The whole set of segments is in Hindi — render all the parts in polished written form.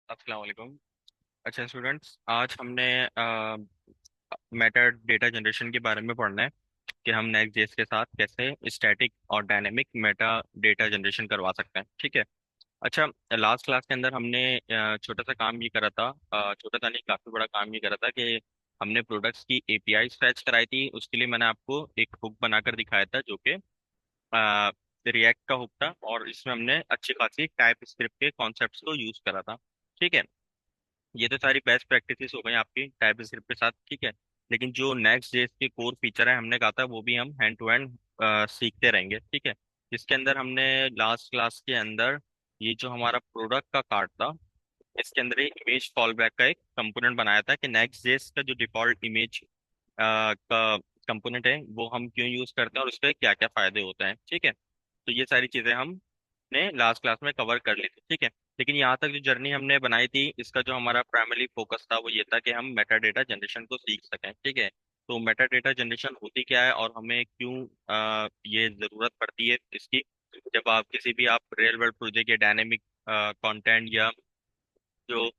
अस्सलाम वालेकुम। अच्छा स्टूडेंट्स, आज हमने मेटा डेटा जनरेशन के बारे में पढ़ना है कि हम नेक्स्ट जेएस के साथ कैसे स्टैटिक और डायनेमिक मेटा डेटा जनरेशन करवा सकते हैं। ठीक है। अच्छा, लास्ट क्लास के अंदर हमने छोटा सा काम ये करा था। छोटा सा नहीं, काफी बड़ा काम ये करा था कि हमने प्रोडक्ट्स की एपीआई फैच कराई थी। उसके लिए मैंने आपको एक हुक बनाकर दिखाया था जो कि रिएक्ट का हुक था, और इसमें हमने अच्छी खासी टाइप स्क्रिप्ट के कॉन्सेप्ट्स को यूज करा था। ठीक है। ये तो सारी बेस्ट प्रैक्टिसेस हो गई आपकी टाइप स्क्रिप्ट के साथ। ठीक है। लेकिन जो नेक्स्ट जे के कोर फीचर है, हमने कहा था वो भी हम हैंड टू हैंड सीखते रहेंगे। ठीक है। जिसके अंदर हमने लास्ट क्लास के अंदर ये जो हमारा प्रोडक्ट का कार्ड था, इसके अंदर एक इमेज फॉलबैक का एक कंपोनेंट बनाया था कि नेक्स्ट जेस का जो डिफॉल्ट इमेज का कंपोनेंट है वो हम क्यों यूज करते हैं और उसके क्या क्या फायदे होते हैं। ठीक है। तो ये सारी चीजें हमने लास्ट क्लास में कवर कर ली थी। ठीक है। लेकिन यहाँ तक जो जर्नी हमने बनाई थी, इसका जो हमारा प्राइमरी फोकस था वो ये था कि हम मेटा डेटा जनरेशन को सीख सकें। ठीक है। तो मेटा डेटा जनरेशन होती क्या है और हमें क्यों ये जरूरत पड़ती है इसकी, जब आप किसी भी आप रियल वर्ल्ड प्रोजेक्ट या डायनेमिक कंटेंट या जो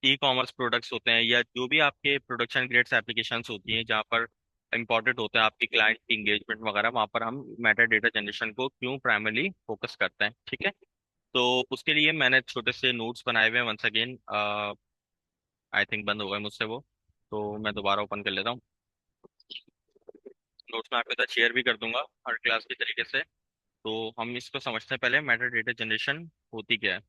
ई कॉमर्स प्रोडक्ट्स होते हैं या जो भी आपके प्रोडक्शन ग्रेड्स एप्लीकेशंस होती हैं जहाँ पर इंपॉर्टेंट होते हैं आपकी क्लाइंट की इंगेजमेंट वगैरह, वहाँ पर हम मेटा डेटा जनरेशन को क्यों प्राइमरली फोकस करते हैं। ठीक है। तो उसके लिए मैंने छोटे से नोट्स बनाए हुए हैं। वंस अगेन आई थिंक बंद हो गए मुझसे वो, तो मैं दोबारा ओपन कर लेता हूँ। नोट्स में आपके साथ शेयर भी कर दूंगा हर क्लास की तरीके से। तो हम इसको समझते हैं, पहले मेटा डेटा जनरेशन होती क्या है।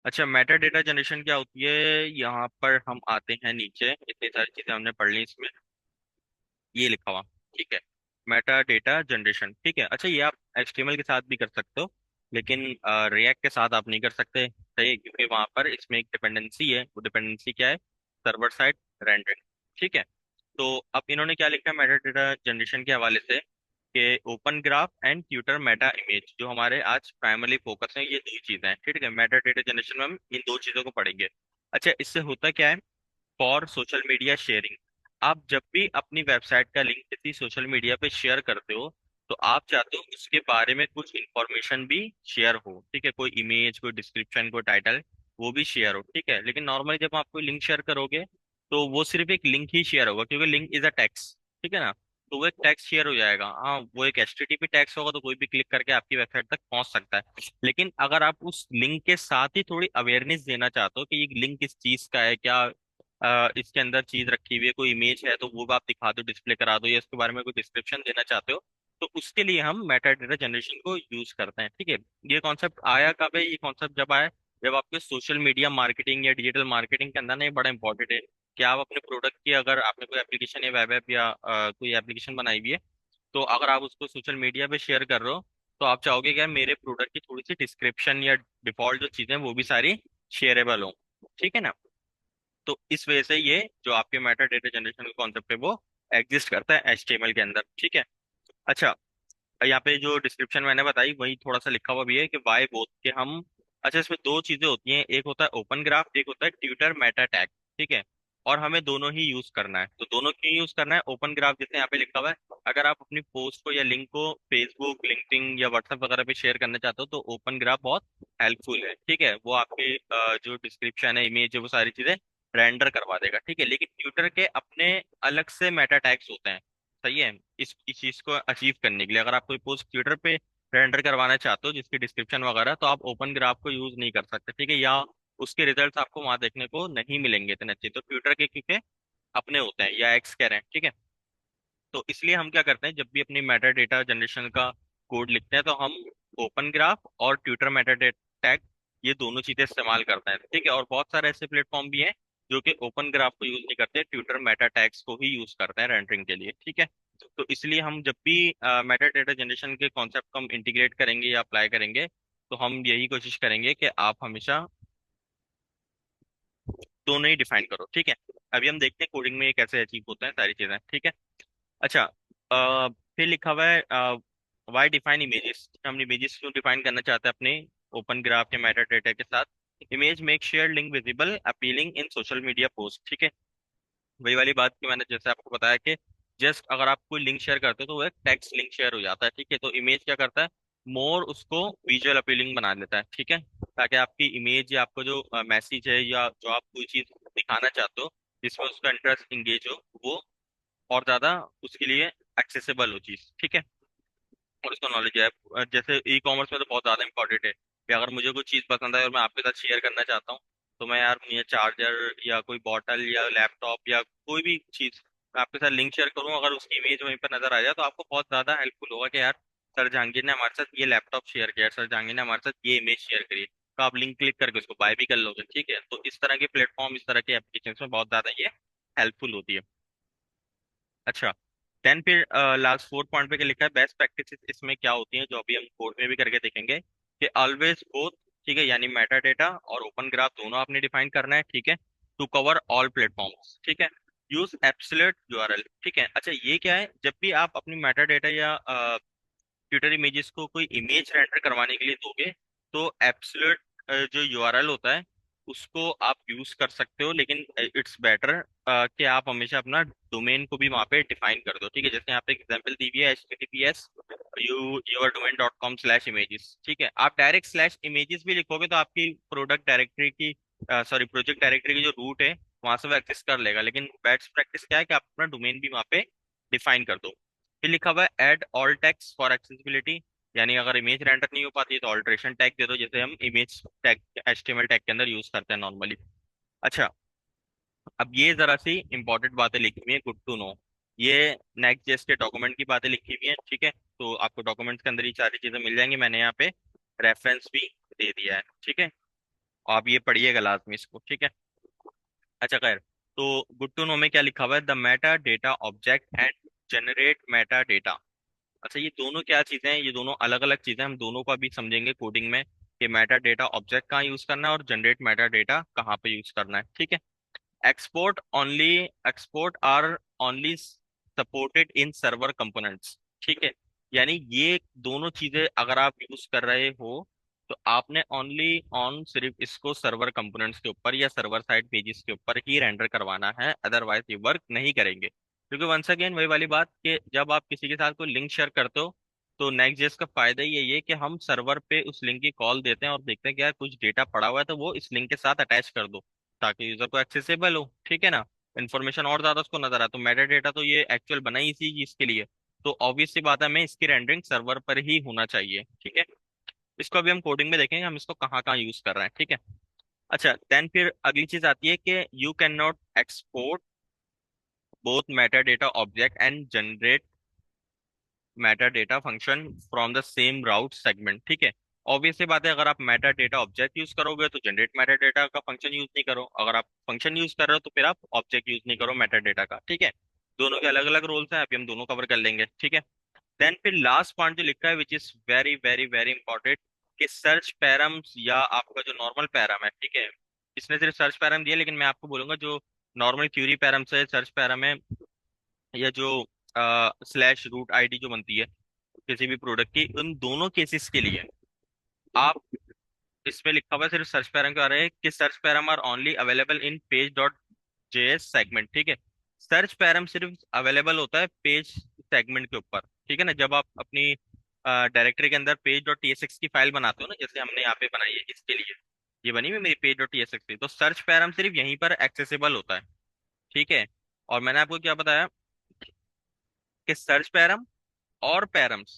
अच्छा, मेटा डेटा जनरेशन क्या होती है, यहाँ पर हम आते हैं नीचे, इतनी सारी चीजें हमने पढ़ ली इसमें। ये लिखा हुआ, ठीक है, मेटा डेटा जनरेशन। ठीक है। अच्छा, ये आप एचटीएमएल के साथ भी कर सकते हो, लेकिन रिएक्ट के साथ आप नहीं कर सकते। सही है, क्योंकि वहां पर इसमें एक डिपेंडेंसी है। वो डिपेंडेंसी क्या है? Server side rendering. ठीक है। तो अब इन्होंने क्या लिखा है मेटा डेटा जनरेशन के हवाले से, कि open graph and tutor Meta image, जो हमारे आज प्राइमरी फोकस है, ये दो चीजें हैं। ठीक है। मेटा डेटा जनरेशन में हम इन दो चीजों को पढ़ेंगे। अच्छा, इससे होता क्या है? फॉर सोशल मीडिया शेयरिंग, आप जब भी अपनी वेबसाइट का लिंक किसी सोशल मीडिया पे शेयर करते हो, तो आप चाहते हो उसके बारे में कुछ इंफॉर्मेशन भी शेयर हो। ठीक है। कोई इमेज, कोई डिस्क्रिप्शन, कोई टाइटल, वो भी शेयर हो। ठीक है। लेकिन नॉर्मली जब आप कोई लिंक शेयर करोगे, तो वो सिर्फ एक लिंक ही शेयर होगा, क्योंकि लिंक इज अ टेक्स्ट। ठीक है ना। तो वो एक टेक्स्ट शेयर हो जाएगा। हाँ, वो एक एचटीटीपी टेक्स्ट होगा, तो कोई भी क्लिक करके आपकी वेबसाइट तक पहुंच सकता है। लेकिन अगर आप उस लिंक के साथ ही थोड़ी अवेयरनेस देना चाहते हो कि ये लिंक किस चीज का है, क्या इसके अंदर चीज रखी हुई है, कोई इमेज है, तो वो आप दिखा दो, डिस्प्ले करा दो, या इसके बारे में कोई डिस्क्रिप्शन देना चाहते हो, तो उसके लिए हम मेटा डेटा जनरेशन को यूज करते हैं। ठीक है। ये कॉन्सेप्ट आया कब है? ये कॉन्सेप्ट जब आया, जब आपके सोशल मीडिया मार्केटिंग या डिजिटल मार्केटिंग के अंदर ना, ये बड़ा इंपॉर्टेंट है कि आप अपने प्रोडक्ट की, अगर आपने कोई एप्लीकेशन या वेब ऐप या कोई एप्लीकेशन बनाई हुई है, तो अगर आप उसको सोशल मीडिया पे शेयर कर रहे हो, तो आप चाहोगे क्या मेरे प्रोडक्ट की थोड़ी सी डिस्क्रिप्शन या डिफॉल्ट जो चीजें हैं वो भी सारी शेयरेबल हो। ठीक है ना। तो इस वजह से ये जो आपके मेटा डेटा जनरेशन का कॉन्सेप्ट है वो एग्जिस्ट करता है एचटीएमएल के अंदर। ठीक है। अच्छा, यहाँ पे जो डिस्क्रिप्शन मैंने बताई वही थोड़ा सा लिखा हुआ भी है कि वाई बोथ के हम। अच्छा, इसमें दो चीजें होती हैं, एक होता है ओपन ग्राफ, एक होता है ट्विटर मेटा टैग। ठीक है। और हमें दोनों ही यूज करना है। तो दोनों क्यों यूज करना है? ओपन ग्राफ जैसे यहाँ पे लिखा हुआ है, अगर आप अपनी पोस्ट को या लिंक को फेसबुक, लिंक्डइन या व्हाट्सएप वगैरह पे शेयर करना चाहते हो, तो ओपन ग्राफ बहुत हेल्पफुल है। ठीक है। वो आपके जो डिस्क्रिप्शन है, इमेज है, वो सारी चीजें रेंडर करवा देगा। ठीक है। लेकिन ट्विटर के अपने अलग से मेटा टैग्स होते हैं। सही है। इस चीज को अचीव करने के लिए, अगर आप कोई पोस्ट ट्विटर पे रेंडर करवाना चाहते हो जिसकी डिस्क्रिप्शन वगैरह, तो आप ओपन ग्राफ को यूज नहीं कर सकते। ठीक है। या उसके रिजल्ट्स आपको वहां देखने को नहीं मिलेंगे इतने अच्छे, तो ट्विटर के क्योंकि अपने होते हैं, या एक्स कह रहे हैं। ठीक है। तो इसलिए हम क्या करते हैं, जब भी अपनी मेटा डेटा जनरेशन का कोड लिखते हैं, तो हम ओपन ग्राफ और ट्विटर मेटा टैग, ये दोनों चीजें इस्तेमाल करते हैं। ठीक है। और बहुत सारे ऐसे प्लेटफॉर्म भी हैं जो कि ओपन ग्राफ को यूज नहीं करते, ट्विटर मेटा टैग्स को ही यूज करते हैं रेंडरिंग के लिए। ठीक है। तो इसलिए हम जब भी मेटा डेटा जनरेशन के कॉन्सेप्ट को हम इंटीग्रेट करेंगे या अप्लाई करेंगे, तो हम यही कोशिश करेंगे कि आप हमेशा दोनों ही डिफाइन करो। ठीक है। अभी हम देखते हैं कोडिंग में ये कैसे अचीव होता है सारी चीजें। ठीक है। अच्छा, फिर लिखा हुआ है वाई डिफाइन इमेजेस। हम इमेजेस क्यों डिफाइन करना चाहते हैं अपने ओपन ग्राफ के मेटा डेटा के साथ? Image make share link visible appealing in social media post. ठीक है। वही वाली बात की मैंने जैसे आपको बताया कि जस्ट अगर आप कोई लिंक शेयर करते हो तो वो एक टेक्स्ट लिंक शेयर हो जाता है, ठीक है। तो इमेज क्या करता है, मोर उसको विजुअल अपीलिंग बना देता है, ठीक है, ताकि आपकी इमेज या आपको जो मैसेज है या जो आप कोई चीज दिखाना चाहते हो जिसमें उसका इंटरेस्ट इंगेज हो, वो और ज्यादा उसके लिए एक्सेसिबल हो चीज, ठीक है। और इसका नॉलेज है जैसे ई कॉमर्स में तो बहुत ज्यादा इंपॉर्टेंट है कि अगर मुझे कोई चीज पसंद है और मैं आपके साथ शेयर करना चाहता हूँ, तो मैं यार ये चार्जर या कोई बॉटल या लैपटॉप या कोई भी चीज मैं आपके साथ लिंक शेयर करूँ, अगर उसकी इमेज वहीं पर नजर आ जाए तो आपको बहुत ज्यादा हेल्पफुल होगा कि यार सर जहांगीर ने हमारे साथ ये लैपटॉप शेयर किया, सर जहांगीर ने हमारे साथ ये इमेज शेयर करी, तो आप लिंक क्लिक करके उसको बाय भी कर लोगे, ठीक है। तो इस तरह के प्लेटफॉर्म, इस तरह के एप्लीकेशन में बहुत ज्यादा ये हेल्पफुल होती है। अच्छा, देन फिर लास्ट फोर्थ पॉइंट पे क्या लिखा है, बेस्ट प्रैक्टिसेस इसमें क्या होती हैं जो अभी हम कोड में भी करके देखेंगे कि ऑलवेज बोथ, ठीक है, यानी मेटा डेटा और ओपन ग्राफ दोनों आपने डिफाइन करना है, ठीक है, टू कवर ऑल प्लेटफॉर्म्स, ठीक है। यूज एब्सोल्यूट यूआरएल, ठीक है। अच्छा, ये क्या है, जब भी आप अपनी मेटा डेटा या ट्विटर इमेजेस को कोई इमेज रेंडर करवाने के लिए दोगे, तो एब्सोल्यूट जो यूआरएल होता है उसको आप यूज कर सकते हो, लेकिन इट्स बेटर कि आप हमेशा अपना डोमेन को भी वहां पे डिफाइन कर दो, ठीक है। जैसे यहाँ पे एग्जांपल दी हुई है https your domain dot com slash images, ठीक है। आप डायरेक्ट स्लैश इमेजेस भी लिखोगे तो आपकी प्रोडक्ट डायरेक्टरी की सॉरी प्रोजेक्ट डायरेक्टरी की जो रूट है वहां से वो एक्सेस कर लेगा, लेकिन बेस्ट प्रैक्टिस क्या है कि आप अपना डोमेन भी वहां पे डिफाइन कर दो। फिर लिखा हुआ है add all tags for accessibility, यानी अगर इमेज रेंडर नहीं हो पाती है तो ऑल्ट्रेशन टैग दे दो, जैसे हम इमेज टैग एचटीएमएल टैग के अंदर यूज करते हैं नॉर्मली। अच्छा, अब ये जरा सी इंपॉर्टेंट बातें लिखी हुई है, गुड टू नो। ये नेक्स्ट जेएस के डॉक्यूमेंट की बातें लिखी हुई है, ठीक है। तो आपको डॉक्यूमेंट्स के अंदर ये सारी चीजें मिल जाएंगी, मैंने यहाँ पे रेफरेंस भी दे दिया है, ठीक है। आप ये पढ़िएगा लाजमी इसको, ठीक है। अच्छा खैर, तो गुड टू नो में क्या लिखा हुआ है, the Meta data object and generate Meta data. अच्छा, ये दोनों क्या चीजें हैं, ये दोनों अलग अलग चीजें हैं, हम दोनों को अभी समझेंगे कोडिंग में कि मेटा डेटा ऑब्जेक्ट कहाँ यूज करना है और जनरेट मेटा डेटा कहाँ पे यूज करना है, ठीक है। Export only, export are only supported in server components, ठीक है। यानी ये दोनों चीजें अगर आप यूज कर रहे हो तो आपने ओनली ऑन सिर्फ इसको सर्वर कंपोनेंट्स के ऊपर या सर्वर साइड पेजेस के ऊपर ही रेंडर करवाना है, अदरवाइज ये वर्क नहीं करेंगे। क्योंकि वंस अगेन वही वाली बात कि जब आप किसी के साथ कोई लिंक शेयर करते हो तो नेक्स्ट जेस का फायदा ही यही है कि हम सर्वर पे उस लिंक की कॉल देते हैं और देखते हैं कि यार कुछ डेटा पड़ा हुआ है तो वो इस लिंक के साथ अटैच कर दो ताकि यूजर को एक्सेसिबल हो, ठीक है ना, इन्फॉर्मेशन और ज्यादा उसको नजर आए। तो मेटा डेटा तो ये एक्चुअल बना ही इसी चीज के लिए, तो ऑब्वियस सी बात है मैं इसकी रेंडरिंग सर्वर पर ही होना चाहिए, ठीक है। इसको अभी हम कोडिंग में देखेंगे हम इसको कहाँ कहाँ यूज कर रहे हैं, ठीक है। अच्छा, देन फिर अगली चीज आती है कि you can not export both Meta data object and generate Meta data function from the same route segment, ठीक है। ऑब्वियस सी बात है, अगर आप मेटा डेटा ऑब्जेक्ट यूज करोगे तो जनरेट मेटा डेटा का फंक्शन यूज नहीं करो, अगर आप फंक्शन यूज कर रहे हो तो फिर आप ऑब्जेक्ट यूज नहीं करो मेटा डेटा का, ठीक है। दोनों के अलग अलग रोल्स हैं, अभी हम दोनों कवर कर लेंगे, ठीक है। देन फिर लास्ट पॉइंट जो लिखा है which is very very very important, कि सर्च पैरम्स या आपका जो नॉर्मल पैरम है, ठीक है, इसने सिर्फ सर्च पैरम दिया, लेकिन मैं आपको बोलूंगा जो नॉर्मल क्यूरी पैरम्स है, सर्च पैरम है, या जो स्लैश रूट आईडी जो बनती है किसी भी प्रोडक्ट की, उन दोनों केसेस के लिए आप, इसमें लिखा हुआ है सिर्फ सर्च पैरम के बारे में कि search param are only available in page dot JS segment, ठीक है। सर्च पैरम सिर्फ अवेलेबल होता है पेज सेगमेंट के ऊपर, ठीक है ना। जब आप अपनी डायरेक्टरी के अंदर पेज डॉट टीएसएक्स की फाइल बनाते हो ना, जैसे हमने यहाँ पे बनाई है इसके लिए, ये बनी हुई है मेरी पेज डॉट टीएसएक्स की, तो सर्च पैरम सिर्फ यहीं पर एक्सेसिबल होता है, ठीक है। और मैंने आपको क्या बताया कि सर्च पैरम और पैरम्स,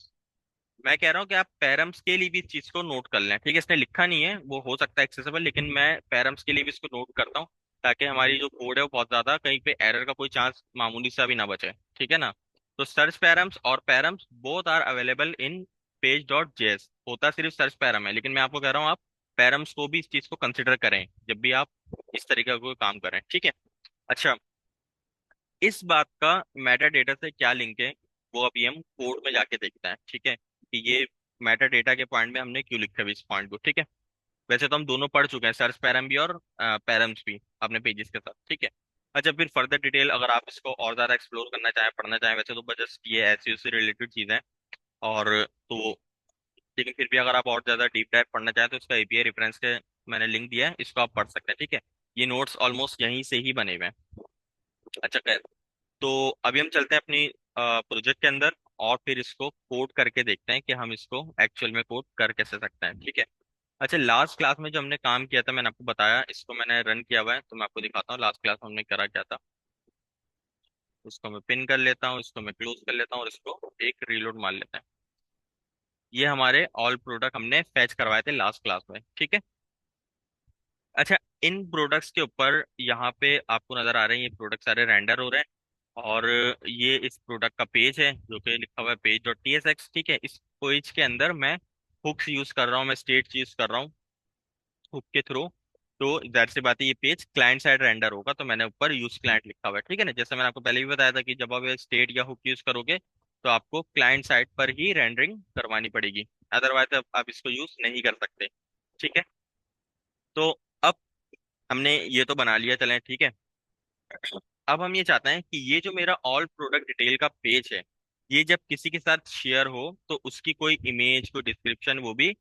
मैं कह रहा हूँ कि आप पैरम्स के लिए भी इस चीज को नोट कर लें, ठीक है। इसने लिखा नहीं है, वो हो सकता है एक्सेसिबल, लेकिन मैं पैरम्स के लिए भी इसको नोट करता हूँ ताकि हमारी जो कोड है वो बहुत ज्यादा कहीं पे एरर का कोई चांस मामूली सा भी ना बचे, ठीक है ना। तो सर्च पैरम्स और params both are available in page dot JS, होता सिर्फ सर्च पैरम है, लेकिन मैं आपको कह रहा हूँ आप पैरम्स को भी इस चीज को कंसिडर करें जब भी आप इस तरीके का कोई काम करें, ठीक है। अच्छा, इस बात का मेटा डेटा से क्या लिंक है वो अभी हम कोड में जाके देखते हैं, ठीक है, कि ये मेटा डेटा के पॉइंट में हमने क्यों लिखा है इस पॉइंट को, ठीक है। वैसे तो हम दोनों पढ़ चुके हैं, सर्च पैरम भी और पैरम्स भी अपने पेजेस के साथ, ठीक है। अच्छा, फिर फर्दर डिटेल अगर आप इसको और ज्यादा एक्सप्लोर करना चाहें, पढ़ना चाहें, वैसे तो बस ये ऐसी से रिलेटेड चीजें हैं, और तो लेकिन फिर भी अगर आप और ज्यादा डीप डाइव पढ़ना चाहें तो इसका एपीआई रेफरेंस के मैंने लिंक दिया है, इसको आप पढ़ सकते हैं, ठीक है। ये नोट्स ऑलमोस्ट यहीं से ही बने हुए हैं। अच्छा खैर, तो अभी हम चलते हैं अपनी प्रोजेक्ट के अंदर, और फिर इसको कोड करके देखते हैं कि हम इसको एक्चुअल में कोड कर कैसे सकते हैं, ठीक है। अच्छा, लास्ट क्लास में जो हमने काम किया था मैंने आपको बताया, इसको मैंने रन किया हुआ है तो मैं आपको दिखाता हूँ लास्ट क्लास में हमने करा क्या था। उसको मैं पिन कर लेता हूँ, इसको मैं क्लोज कर लेता हूँ, और इसको एक रीलोड मार लेते हैं। ये हमारे ऑल प्रोडक्ट हमने फैच करवाए थे लास्ट क्लास में, ठीक है। अच्छा, इन प्रोडक्ट्स के ऊपर यहाँ पे आपको नजर आ रहे हैं, ये प्रोडक्ट सारे रेंडर हो रहे हैं, और ये इस प्रोडक्ट का पेज है जो कि लिखा हुआ है page dot T S X, ठीक है। इस पेज के अंदर मैं हुक्स यूज कर रहा हूँ, मैं स्टेट्स यूज कर रहा हूँ हुक के थ्रू। तो जाहिर सी बात है ये पेज क्लाइंट साइड रेंडर होगा, तो मैंने ऊपर यूज क्लाइंट लिखा हुआ है, ठीक है ना। जैसे मैंने आपको पहले भी बताया था कि जब आप स्टेट या हुक यूज करोगे तो आपको क्लाइंट साइड पर ही रेंडरिंग करवानी पड़ेगी, अदरवाइज आप इसको यूज नहीं कर सकते, ठीक है। तो अब हमने ये तो बना लिया, चलें ठीक है। अब हम ये चाहते हैं कि ये जो मेरा ऑल प्रोडक्ट डिटेल का पेज है, ये जब किसी के साथ शेयर हो तो उसकी कोई इमेज, कोई डिस्क्रिप्शन, वो भी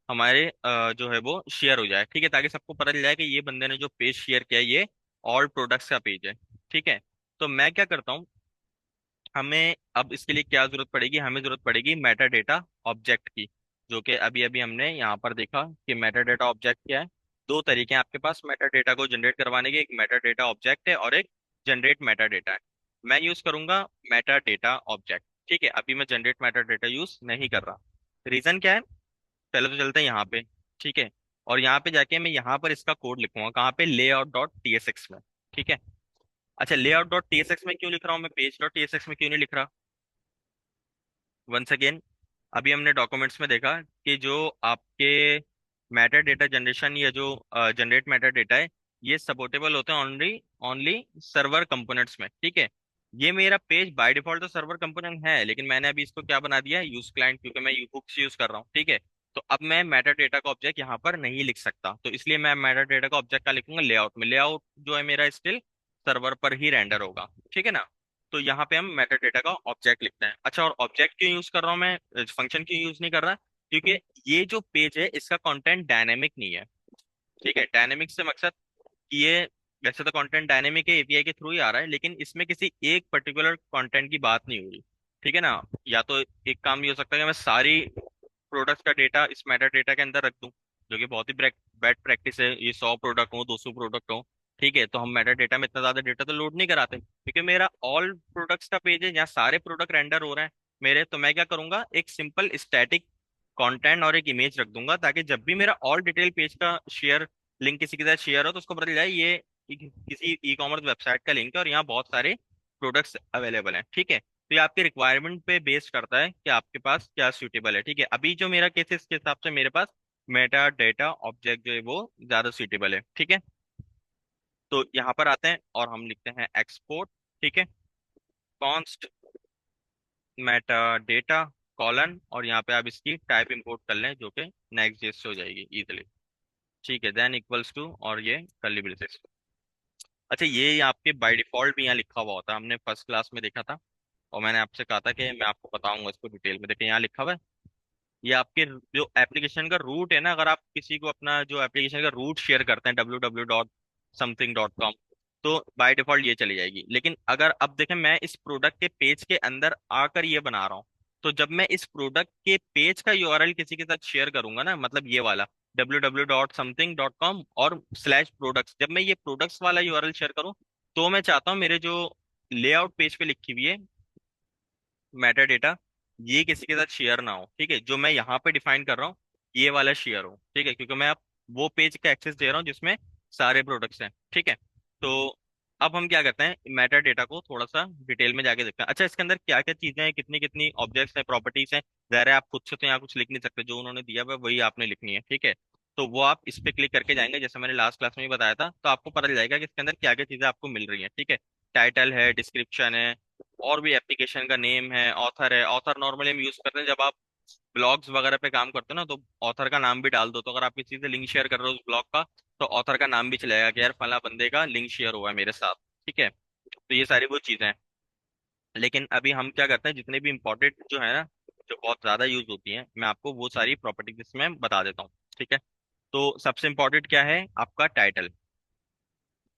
हमारे जो है वो शेयर हो जाए, ठीक है, ताकि सबको पता चल जाए कि ये बंदे ने जो पेज शेयर किया है ये ऑल प्रोडक्ट्स का पेज है, ठीक है। तो मैं क्या करता हूँ, हमें अब इसके लिए क्या जरूरत पड़ेगी, हमें जरूरत पड़ेगी मेटा डेटा ऑब्जेक्ट की, जो कि अभी अभी हमने यहाँ पर देखा कि मेटा डेटा ऑब्जेक्ट क्या है। दो तरीके हैं आपके पास मेटा डेटा को जनरेट करवाने के, एक मेटा डेटा ऑब्जेक्ट है और एक जनरेट मेटा डेटा है। मैं यूज करूंगा मेटा डेटा ऑब्जेक्ट, ठीक है। अभी मैं जनरेट मेटा डेटा यूज नहीं कर रहा। रीजन क्या है, पहले तो चलते हैं यहाँ पे, ठीक है। और यहाँ पे जाके मैं यहाँ पर इसका कोड लिखूंगा, कहाँ पे, layout dot T S x में, ठीक है। अच्छा, layout dot T S x में क्यों लिख रहा हूँ मैं, page dot T S x में क्यों नहीं लिख रहा। वंस अगेन, अभी हमने डॉक्यूमेंट्स में देखा कि जो आपके मैटर डेटा जनरेशन या जो जनरेट मैटर डेटा है, ये सपोर्टेबल होते हैं ओनली ओनली सर्वर कंपोनेंट्स में, ठीक है। ये मेरा पेज बाय डिफॉल्ट तो सर्वर कंपोनेंट है, लेकिन मैंने अभी इसको क्या बना दिया है, यूज क्लाइंट, क्योंकि मैं हुक्स यूज कर रहा हूँ, ठीक है। तो अब मैं मैटर डेटा का ऑब्जेक्ट यहाँ पर नहीं लिख सकता, तो इसलिए मैं मैटर डेटा का ऑब्जेक्ट का लिखूंगा लेआउट में। लेआउट जो है मेरा स्टिल सर्वर पर ही रेंडर होगा, ठीक है ना। तो यहाँ पे हम मेटा डेटा का ऑब्जेक्ट लिखते हैं। अच्छा, और ऑब्जेक्ट क्यों यूज कर रहा हूँ मैं, फंक्शन क्यों यूज नहीं कर रहा, क्योंकि ये जो पेज है इसका कंटेंट डायनेमिक नहीं है, ठीक है। डायनेमिक से मकसद कि ये, वैसे तो कंटेंट डायनेमिक है, एपीआई के थ्रू ही आ रहा है, लेकिन इसमें किसी एक पर्टिकुलर कंटेंट की बात नहीं हो रही, ठीक है ना। या तो एक काम ये हो सकता है कि मैं सारी प्रोडक्ट्स का डेटा इस मेटा डेटा के अंदर रख दूं, जो कि बहुत ही बैड प्रैक्टिस है। ये 100 प्रोडक्ट हो, 200 प्रोडक्ट हो, ठीक है, तो हम मेटा डेटा में इतना ज्यादा डेटा तो लोड नहीं कराते, क्योंकि मेरा ऑल प्रोडक्ट्स का पेज है जहाँ सारे प्रोडक्ट रेंडर हो रहे हैं मेरे। तो मैं क्या करूंगा, एक सिंपल स्टैटिक कंटेंट और एक इमेज रख दूंगा, ताकि जब भी मेरा ऑल डिटेल पेज का शेयर लिंक किसी के साथ शेयर हो तो उसको पता चल जाए ये किसी ई कॉमर्स वेबसाइट का लिंक है और यहाँ बहुत सारे प्रोडक्ट्स अवेलेबल हैं, ठीक है। तो ये आपके रिक्वायरमेंट पे बेस्ड करता है कि आपके पास क्या सूटेबल है, ठीक है। अभी जो मेरा केस है इसके हिसाब से मेरे पास मेटा डेटा ऑब्जेक्ट जो है वो ज्यादा सूटेबल है, ठीक है। तो यहाँ पर आते हैं और हम लिखते हैं एक्सपोर्ट, ठीक है, कॉन्स्ट मेटा डेटा कॉलन, और यहाँ पे आप इसकी टाइप इंपोर्ट कर लें जो कि नेक्स्ट जेस से हो जाएगी इजिली, ठीक है। देन इक्वल्स टू, और ये कर्ली ब्रेसेस। अच्छा, ये आपके बाय डिफॉल्ट भी यहाँ लिखा हुआ होता है, हमने फर्स्ट क्लास में देखा था, और मैंने आपसे कहा था कि मैं आपको बताऊंगा इसको डिटेल में। देखिए यहाँ लिखा हुआ है, ये आपके जो एप्लीकेशन का रूट है ना, अगर आप किसी को अपना जो एप्लीकेशन का रूट शेयर करते हैं www.something.com, तो बाय डिफॉल्ट ये चली जाएगी। लेकिन अगर अब देखें, मैं इस प्रोडक्ट के पेज के अंदर आकर ये बना रहा हूँ, तो जब मैं इस प्रोडक्ट के पेज का यूआरएल किसी के साथ शेयर करूंगा ना, मतलब ये वाला www.something.com और स्लैश प्रोडक्ट्स, जब मैं ये प्रोडक्ट्स वाला यूआरएल शेयर करूँ, तो मैं चाहता हूँ मेरे जो लेआउट पेज पे लिखी हुई है मेटा डेटा, ये किसी के साथ शेयर ना हो, ठीक है। जो मैं यहाँ पे डिफाइन कर रहा हूँ ये वाला शेयर हो, ठीक है, क्योंकि मैं अब वो पेज का एक्सेस दे रहा हूँ जिसमें सारे प्रोडक्ट्स हैं, ठीक है। तो अब हम क्या करते हैं, मेटा डेटा को थोड़ा सा डिटेल में जाके देखते हैं। अच्छा, इसके अंदर क्या क्या चीजें हैं, कितनी कितनी ऑब्जेक्ट्स हैं, प्रॉपर्टीज हैं, जाहिर है आप खुद से तो यहाँ कुछ लिख नहीं सकते, जो उन्होंने दिया हुआ है वही आपने लिखनी है, ठीक है। तो वो आप इस पे क्लिक करके जाएंगे, जैसे मैंने लास्ट क्लास में ही बताया था, तो आपको पता चल जाएगा कि इसके अंदर क्या क्या चीजें आपको मिल रही हैं, ठीक है। टाइटल है, डिस्क्रिप्शन है, और भी एप्लीकेशन का नेम है, ऑथर है। ऑथर नॉर्मली हम यूज करते हैं जब आप ब्लॉग्स वगैरह पे काम करते हो ना, तो ऑथर का नाम भी डाल दो, तो अगर आप किसी से लिंक शेयर कर रहे हो उस ब्लॉग का, तो ऑथर का नाम भी चलेगा कि यार फला बंदे का लिंक शेयर हुआ है मेरे साथ, ठीक है। तो ये सारी वो चीजें हैं। लेकिन अभी हम क्या करते हैं, जितने भी इंपॉर्टेंट जो है ना, जो बहुत ज्यादा यूज होती हैं, मैं आपको वो सारी प्रॉपर्टीज इसमें बता देता हूँ, ठीक है। तो सबसे इंपॉर्टेंट क्या है, आपका टाइटल।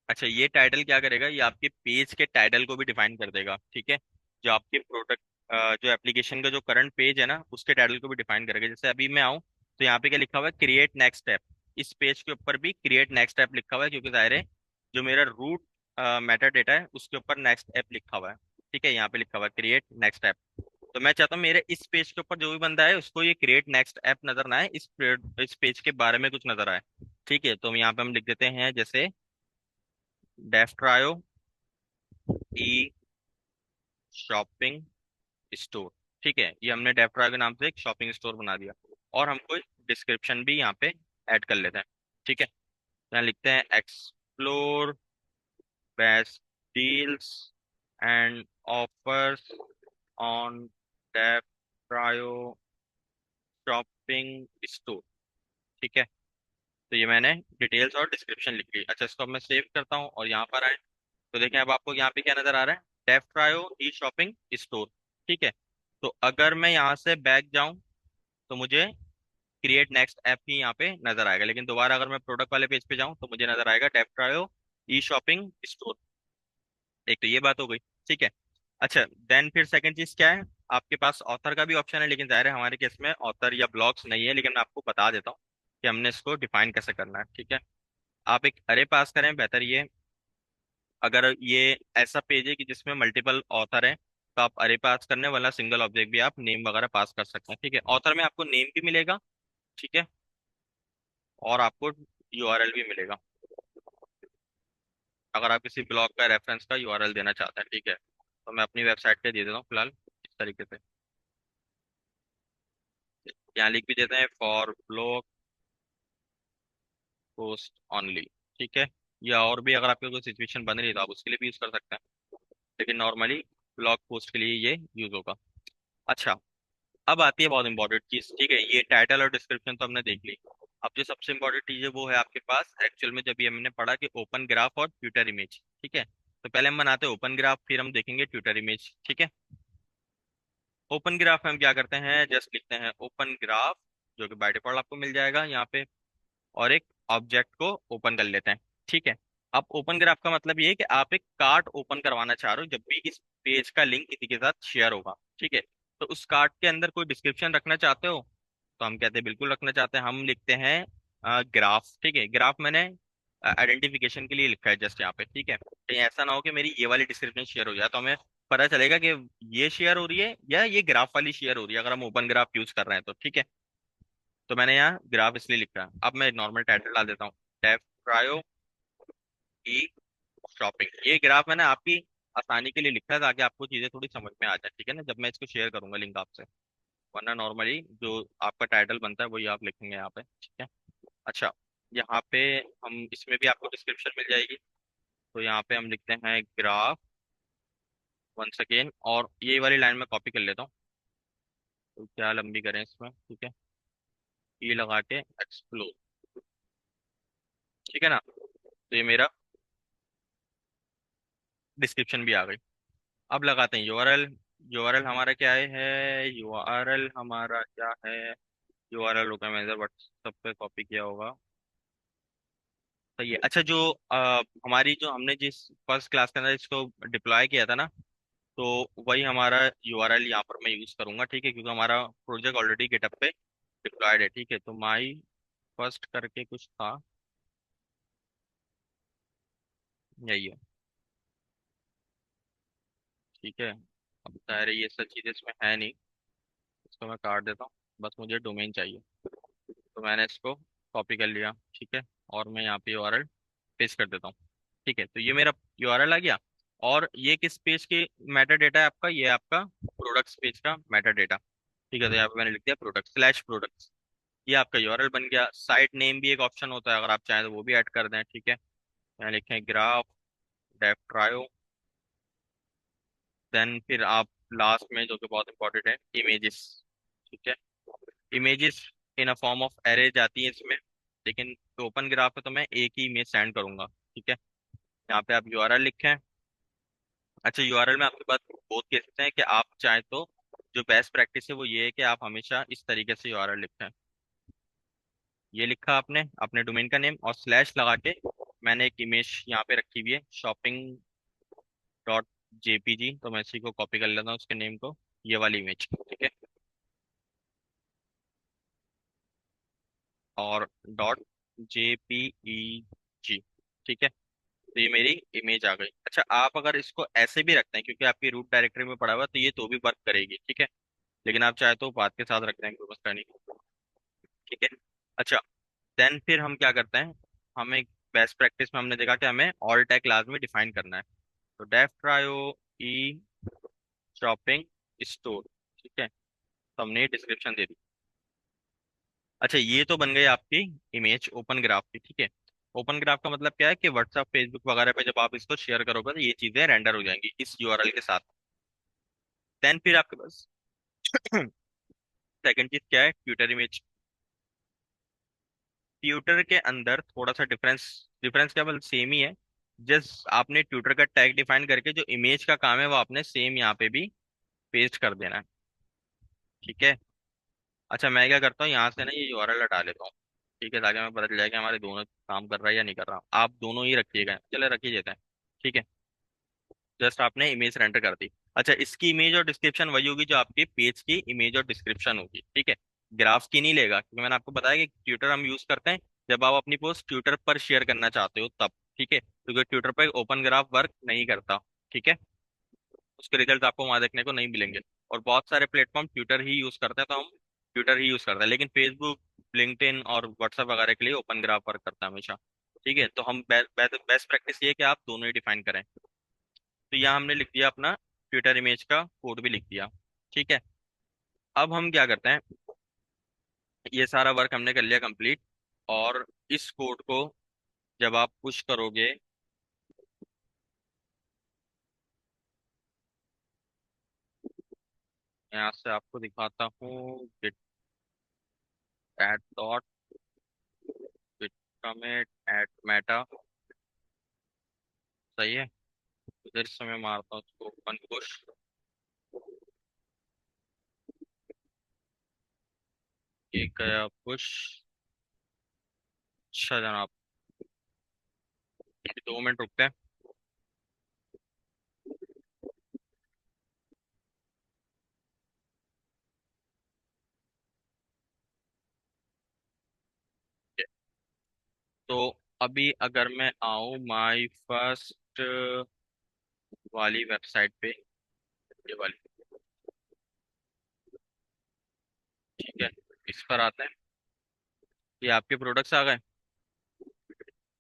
अच्छा, ये टाइटल क्या करेगा, ये आपके पेज के टाइटल को भी डिफाइन कर देगा, ठीक है। जो आपके प्रोडक्ट, जो एप्लीकेशन का जो करंट पेज है ना, उसके टाइटल को भी डिफाइन करेगा। जैसे अभी मैं आऊँ तो यहाँ पे क्या लिखा हुआ है, क्रिएट नेक्स्ट ऐप। इस पेज के ऊपर भी क्रिएट नेक्स्ट ऐप लिखा हुआ है, क्योंकि जाहिर है जो मेरा रूट मेटा डेटा है उसके ऊपर नेक्स्ट ऐप लिखा हुआ है। ठीक है, यहाँ पे लिखा हुआ है क्रिएट नेक्स्ट ऐप। तो मैं चाहता हूँ मेरे इस पेज के ऊपर जो भी बंदा है उसको ये क्रिएट नेक्स्ट ऐप नजर ना आए, इस पेज के बारे में कुछ नजर आए। ठीक है, तो हम यहाँ पे हम लिख देते हैं जैसे डेफ्ट्रायो ई शॉपिंग स्टोर। ठीक है, ये हमने डेफ्ट्रायो के नाम से एक शॉपिंग स्टोर बना दिया। और हम कोई डिस्क्रिप्शन भी यहाँ पे ऐड कर लेते हैं। ठीक है, यहाँ लिखते हैं explore best deals and offers on Deftrio shopping store. ठीक है, तो ये मैंने डिटेल्स और डिस्क्रिप्शन लिख ली। अच्छा, इसको अब मैं सेव करता हूँ और यहाँ पर आए तो देखें अब आपको यहाँ पे क्या नजर आ रहा है, डेफ्ट्रायो ई शॉपिंग स्टोर। ठीक है, तो अगर मैं यहाँ से बैक जाऊं तो मुझे क्रिएट नेक्स्ट ऐप ही यहाँ पे नजर आएगा, लेकिन दोबारा अगर मैं प्रोडक्ट वाले पेज पे जाऊं तो मुझे नजर आएगा डेफ्ट्रायो ई शॉपिंग स्टोर। एक तो ये बात हो गई। ठीक है, अच्छा, देन फिर सेकंड चीज क्या है, आपके पास ऑथर का भी ऑप्शन है, लेकिन जाहिर है हमारे केस में ऑथर या ब्लॉग्स नहीं है, लेकिन मैं आपको बता देता हूँ कि हमने इसको डिफाइन कैसे करना है। ठीक है, आप एक अरे पास करें, बेहतर ये, अगर ये ऐसा पेज है कि जिसमें मल्टीपल ऑथर हैं तो आप अरे पास करने वाला सिंगल ऑब्जेक्ट भी आप नेम वगैरह पास कर सकते हैं। ठीक है, ऑथर में आपको नेम भी मिलेगा, ठीक है, और आपको यूआरएल भी मिलेगा, अगर आप किसी ब्लॉग का रेफरेंस का यूआरएल देना चाहते हैं। ठीक है, तो मैं अपनी वेबसाइट पे दे देता हूँ फिलहाल इस तरीके से। यहाँ लिख भी देते हैं फॉर ब्लॉग पोस्ट ओनली। ठीक है, या और भी अगर आपकी कोई सिचुएशन बन रही है तो आप उसके लिए भी यूज कर सकते हैं, लेकिन नॉर्मली ब्लॉग पोस्ट के लिए ये यूज होगा। अच्छा, अब आती है बहुत इंपॉर्टेंट चीज। ठीक है, ये टाइटल और डिस्क्रिप्शन तो हमने देख ली। अब जो सबसे इंपॉर्टेंट चीज है वो है आपके पास एक्चुअल में, जब ये हमने पढ़ा कि ओपन ग्राफ और ट्विटर इमेज। ठीक है, तो पहले हम बनाते हैं ओपन ग्राफ, फिर हम देखेंगे ट्विटर इमेज। ठीक है, ओपन ग्राफ में हम क्या करते हैं, जस्ट लिखते हैं ओपन ग्राफ, जो कि बाय डिफॉल्ट आपको मिल जाएगा यहाँ पे, और एक ऑब्जेक्ट को ओपन कर लेते हैं। ठीक है, अब ओपन ग्राफ का मतलब ये है कि आप एक कार्ट ओपन करवाना चाह रहे हो जब भी इस पेज का लिंक किसी के साथ शेयर होगा। ठीक है, तो उस कार्ट के अंदर कोई डिस्क्रिप्शन रखना चाहते हो, तो हम कहते हैं बिल्कुल रखना चाहते हैं, हम लिखते हैं ग्राफ। ठीक है, ग्राफ मैंने आइडेंटिफिकेशन के लिए लिखा है जस्ट यहाँ पे। ठीक है, कहीं ऐसा ना हो कि मेरी ये वाली डिस्क्रिप्शन शेयर हो जाए, तो हमें पता चलेगा कि ये शेयर हो रही है या ये ग्राफ वाली शेयर हो रही है अगर हम ओपन ग्राफ यूज कर रहे हैं तो। ठीक है, तो मैंने यहाँ ग्राफ इसलिए लिखा है। अब मैं नॉर्मल टाइटल डाल देता हूँ, डेफ्ट्रायो की शॉपिंग। ये ग्राफ मैंने आपकी आसानी के लिए लिखा है ताकि आपको चीजें थोड़ी समझ में आ जाए। ठीक है ना, जब मैं इसको शेयर करूंगा लिंक आपसे, वरना नॉर्मली जो आपका टाइटल बनता है वही आप लिखेंगे यहाँ पे। ठीक है, अच्छा, यहाँ पे हम इसमें भी आपको डिस्क्रिप्शन मिल जाएगी, तो यहाँ पे हम लिखते हैं ग्राफ वंस अगेन, और ये वाली लाइन में कॉपी कर लेता हूँ, तो क्या लंबी करें इसमें। ठीक है, ये लगा के एक्सप्लोर। ठीक है ना, तो ये मेरा डिस्क्रिप्शन भी आ गई। अब लगाते हैं यूआरएल। यूआरएल हमारा क्या है, यूआरएल हमारा क्या है, यूआरएल होगा, मैंने व्हाट्सएप पे कॉपी किया होगा। तो ये अच्छा, जो हमारी जो हमने जिस फर्स्ट क्लास के अंदर इसको डिप्लॉय किया था ना, तो वही हमारा यूआरएल यहाँ पर मैं यूज करूंगा। ठीक है, क्योंकि हमारा प्रोजेक्ट ऑलरेडी गिटहब पे डिप्लॉयड है। ठीक है, तो माई फर्स्ट करके कुछ था, यही है। ठीक है, अब सारे ये सब चीजें इसमें है नहीं, इसको मैं काट देता हूँ, बस मुझे डोमेन चाहिए, तो मैंने इसको कॉपी कर लिया। ठीक है, और मैं यहाँ पे यूआरएल पेस्ट कर देता हूँ। ठीक है, तो ये मेरा यूआरएल आ गया। और ये किस पेज की मेटा डेटा है आपका, ये आपका प्रोडक्ट्स पेज का मेटा डेटा। ठीक है, तो यहाँ पे मैंने लिख दिया प्रोडक्ट स्लैश प्रोडक्ट्स, ये आपका यूआरएल बन गया। साइट नेम भी एक ऑप्शन होता है, अगर आप चाहें तो वो भी ऐड कर दें। ठीक है, यहाँ लिखें ग्राफ डेफ ट्रायो, देन फिर आप लास्ट में जो कि बहुत इंपॉर्टेंट है, इमेजेस। ठीक है, images in a form of array जाती है इसमें, लेकिन ओपन ग्राफ है तो मैं एक ही इमेज सेंड करूंगा। ठीक है, यहाँ पे आप यूआरएल लिखें। अच्छा, यूआरएल में आपके पास बहुत केसेस हैं कि आप चाहें तो जो बेस्ट प्रैक्टिस है वो ये है कि आप हमेशा इस तरीके से यूआरएल लिखें। ये लिखा आपने अपने डोमेन का नेम और स्लैश लगा के मैंने एक इमेज यहाँ पे रखी हुई है शॉपिंग डॉट जेपीजी, तो मैं इसी को कॉपी कर लेता हूँ उसके नेम को, ये वाली इमेज, ठीक है। और डॉट जेपीईजी, ठीक है। तो ये मेरी इमेज आ गई। अच्छा, आप अगर इसको ऐसे भी रखते हैं क्योंकि आपकी रूट डायरेक्टरी में पड़ा हुआ है, तो ये तो भी वर्क करेगी, ठीक है। लेकिन आप चाहे तो बात के साथ रख देंगे, कोई मसला नहीं, ठीक है। अच्छा, देन फिर हम क्या करते हैं, हमें बेस्ट प्रैक्टिस में हमने देखा कि हमें ऑल टैग लाजमी डिफाइन करना है। तो डेफ ट्रायो ई शॉपिंग स्टोर, ठीक है। तो हमने डिस्क्रिप्शन दे दी। अच्छा, ये तो बन गई आपकी इमेज ओपन ग्राफ की, ठीक है। ओपन ग्राफ का मतलब क्या है कि व्हाट्सएप फेसबुक वगैरह पे जब आप इसको शेयर करोगे तो ये चीजें रेंडर हो जाएंगी इस यूआरएल के साथ। देन फिर आपके पास सेकंड चीज क्या है, ट्विटर इमेज। ट्विटर के अंदर थोड़ा सा डिफरेंस, डिफरेंस क्या मतलब सेम ही है। जस्ट आपने ट्विटर का टैग डिफाइन करके जो इमेज का काम है वो आपने सेम यहाँ पे भी पेस्ट कर देना है, ठीक है। अच्छा, मैं क्या करता हूँ यहाँ से ना ये यूआरएल हटा लेता हूँ, ठीक है, ताकि हमें पता चल जाए कि हमारे दोनों काम कर रहा है या नहीं कर रहा। आप दोनों ही रखिएगा, चले रख ही देते हैं, ठीक है। जस्ट आपने इमेज रेंडर कर दी। अच्छा, इसकी इमेज और डिस्क्रिप्शन वही होगी जो आपके पेज की इमेज और डिस्क्रिप्शन होगी, ठीक है। ग्राफ की नहीं लेगा, क्योंकि मैंने आपको बताया कि ट्विटर हम यूज करते हैं जब आप अपनी पोस्ट ट्विटर पर शेयर करना चाहते हो तब, ठीक है, क्योंकि ट्विटर पर ओपन ग्राफ वर्क नहीं करता, ठीक है। उसके रिजल्ट आपको वहां देखने को नहीं मिलेंगे। और बहुत सारे प्लेटफॉर्म ट्विटर ही यूज करते हैं, तो हम ट्विटर ही यूज करते हैं, लेकिन फेसबुक, लिंक्डइन और व्हाट्सएप वगैरह के लिए ओपन ग्राफ वर्क करता है हमेशा, ठीक है। तो हम बेस्ट प्रैक्टिस ये है कि आप दोनों ही डिफाइन करें। तो यहाँ हमने लिख दिया अपना ट्विटर इमेज का कोड भी लिख दिया, ठीक है। अब हम क्या करते हैं, ये सारा वर्क हमने कर लिया कंप्लीट। और इस कोड को जब आप पुश करोगे, यहाँ से आपको दिखाता हूँ, git add dot git commit add meta, सही है। इधर से मैं मारता हूँ उसको ओपन पुश, ये गया पुश। अच्छा जनाब, अभी 2 मिनट रुकते हैं। तो अभी अगर मैं आऊँ माई फर्स्ट वाली वेबसाइट पे, ये वाली, ठीक है, इस पर आते हैं। ये आपके प्रोडक्ट्स आ गए,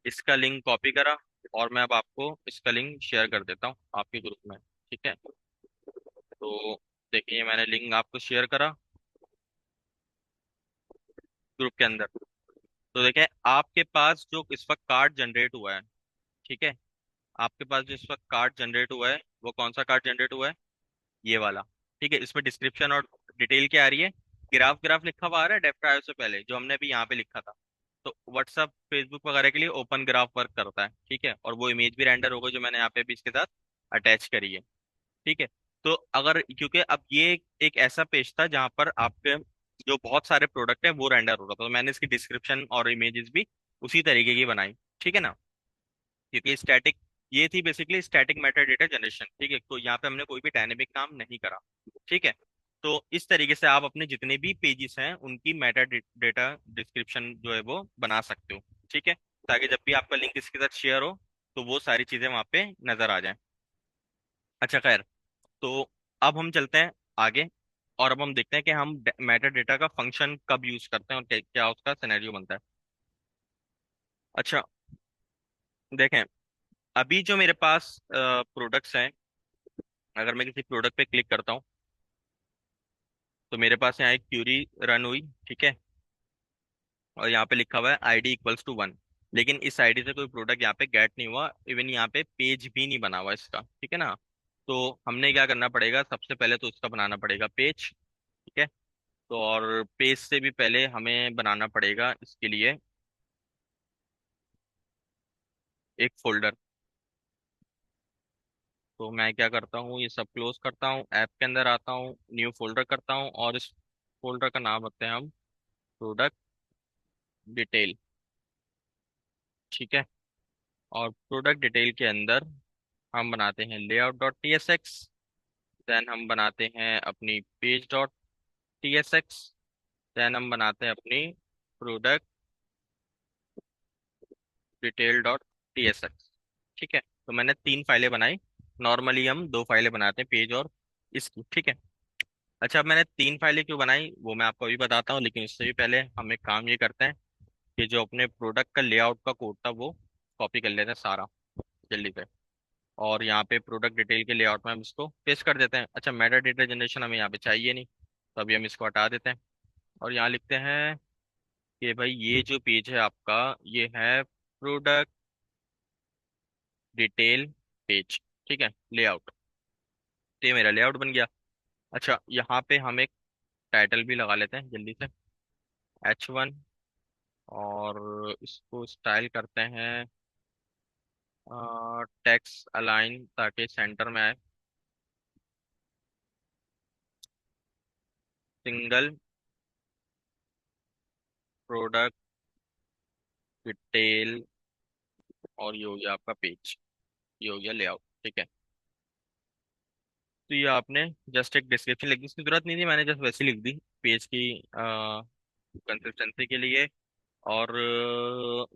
इसका लिंक कॉपी करा और मैं अब आपको इसका लिंक शेयर कर देता हूँ आपके ग्रुप में, ठीक है। तो देखिए मैंने लिंक आपको शेयर करा ग्रुप के अंदर। तो देखें आपके पास जो इस वक्त कार्ड जनरेट हुआ है, ठीक है, आपके पास जो इस वक्त कार्ड जनरेट हुआ है वो कौन सा कार्ड जनरेट हुआ है, ये वाला, ठीक है। इसमें डिस्क्रिप्शन और डिटेल क्या आ रही है, ग्राफ ग्राफ लिखा हुआ आ रहा है डेफ ड्राइव से पहले जो हमने अभी यहाँ पे लिखा था। तो व्हाट्सअप फेसबुक वगैरह के लिए ओपन ग्राफ वर्क करता है, ठीक है, और वो इमेज भी रेंडर होगा जो मैंने यहाँ पे भी इसके साथ अटैच करी है, ठीक है। तो अगर क्योंकि अब ये एक ऐसा पेज था जहां पर आपके जो बहुत सारे प्रोडक्ट हैं वो रेंडर हो रहा था, तो मैंने इसकी डिस्क्रिप्शन और इमेजेस भी उसी तरीके की बनाई, ठीक है ना। क्योंकि स्टैटिक, ये थी basically static Meta data generation, ठीक है। तो यहाँ पे हमने कोई भी डायनेमिक काम नहीं करा, ठीक है। तो इस तरीके से आप अपने जितने भी पेजेस हैं उनकी मेटा डेटा डिस्क्रिप्शन जो है वो बना सकते हो, ठीक है, ताकि जब भी आपका लिंक इसके साथ शेयर हो तो वो सारी चीजें वहां पे नजर आ जाएं। अच्छा खैर, तो अब हम चलते हैं आगे और अब हम देखते हैं कि हम मेटा डेटा का फंक्शन कब यूज करते हैं और क्या क्या उसका सिनेरियो बनता है। अच्छा, देखें अभी जो मेरे पास प्रोडक्ट्स हैं, अगर मैं किसी प्रोडक्ट पे क्लिक करता हूँ तो मेरे पास यहाँ एक क्यूरी रन हुई, ठीक है, और यहाँ पे लिखा हुआ है आईडी इक्वल्स टू 1। लेकिन इस आईडी से कोई प्रोडक्ट यहाँ पे गेट नहीं हुआ, इवन यहाँ पे पेज भी नहीं बना हुआ इसका, ठीक है ना। तो हमने क्या करना पड़ेगा, सबसे पहले तो इसका बनाना पड़ेगा पेज, ठीक है। तो और पेज से भी पहले हमें बनाना पड़ेगा इसके लिए एक फोल्डर। तो मैं क्या करता हूँ, ये सब क्लोज करता हूँ, ऐप के अंदर आता हूँ, न्यू फोल्डर करता हूँ और इस फोल्डर का नाम रखते हैं हम प्रोडक्ट डिटेल, ठीक है। और प्रोडक्ट डिटेल के अंदर हम बनाते हैं layout dot T S X. Then हम बनाते हैं अपनी page dot T S X. Then हम बनाते हैं अपनी product detail dot T S X, ठीक है। तो मैंने तीन फाइलें बनाई। नॉर्मली हम दो फाइलें बनाते हैं, पेज और इसकी, ठीक है। अच्छा, अब मैंने तीन फाइलें क्यों बनाई वो मैं आपको अभी बताता हूँ, लेकिन उससे भी पहले हम एक काम ये करते हैं कि जो अपने प्रोडक्ट का लेआउट का कोड था वो कॉपी कर लेते हैं सारा, जल्दी से। और यहाँ पे प्रोडक्ट डिटेल के लेआउट में हम इसको पेस्ट कर देते हैं। अच्छा, मेटा डेटा जनरेशन हमें यहाँ पे चाहिए नहीं, तो अभी हम इसको हटा देते हैं। और यहाँ लिखते हैं कि भाई ये जो पेज है आपका, ये है प्रोडक्ट डिटेल पेज, ठीक है, लेआउट। तो ये मेरा लेआउट बन गया। अच्छा, यहाँ पे हम एक टाइटल भी लगा लेते हैं जल्दी से, H1। और इसको स्टाइल करते हैं टेक्स्ट अलाइन, ताकि सेंटर में आए। सिंगल प्रोडक्ट डिटेल, और ये हो गया आपका पेज, ये हो गया लेआउट, ठीक है। तो ये आपने जस्ट एक डिस्क्रिप्शन लिख दी, इसकी जरूरत नहीं थी, मैंने जस्ट वैसे लिख दी पेज की कंसिस्टेंसी के लिए। और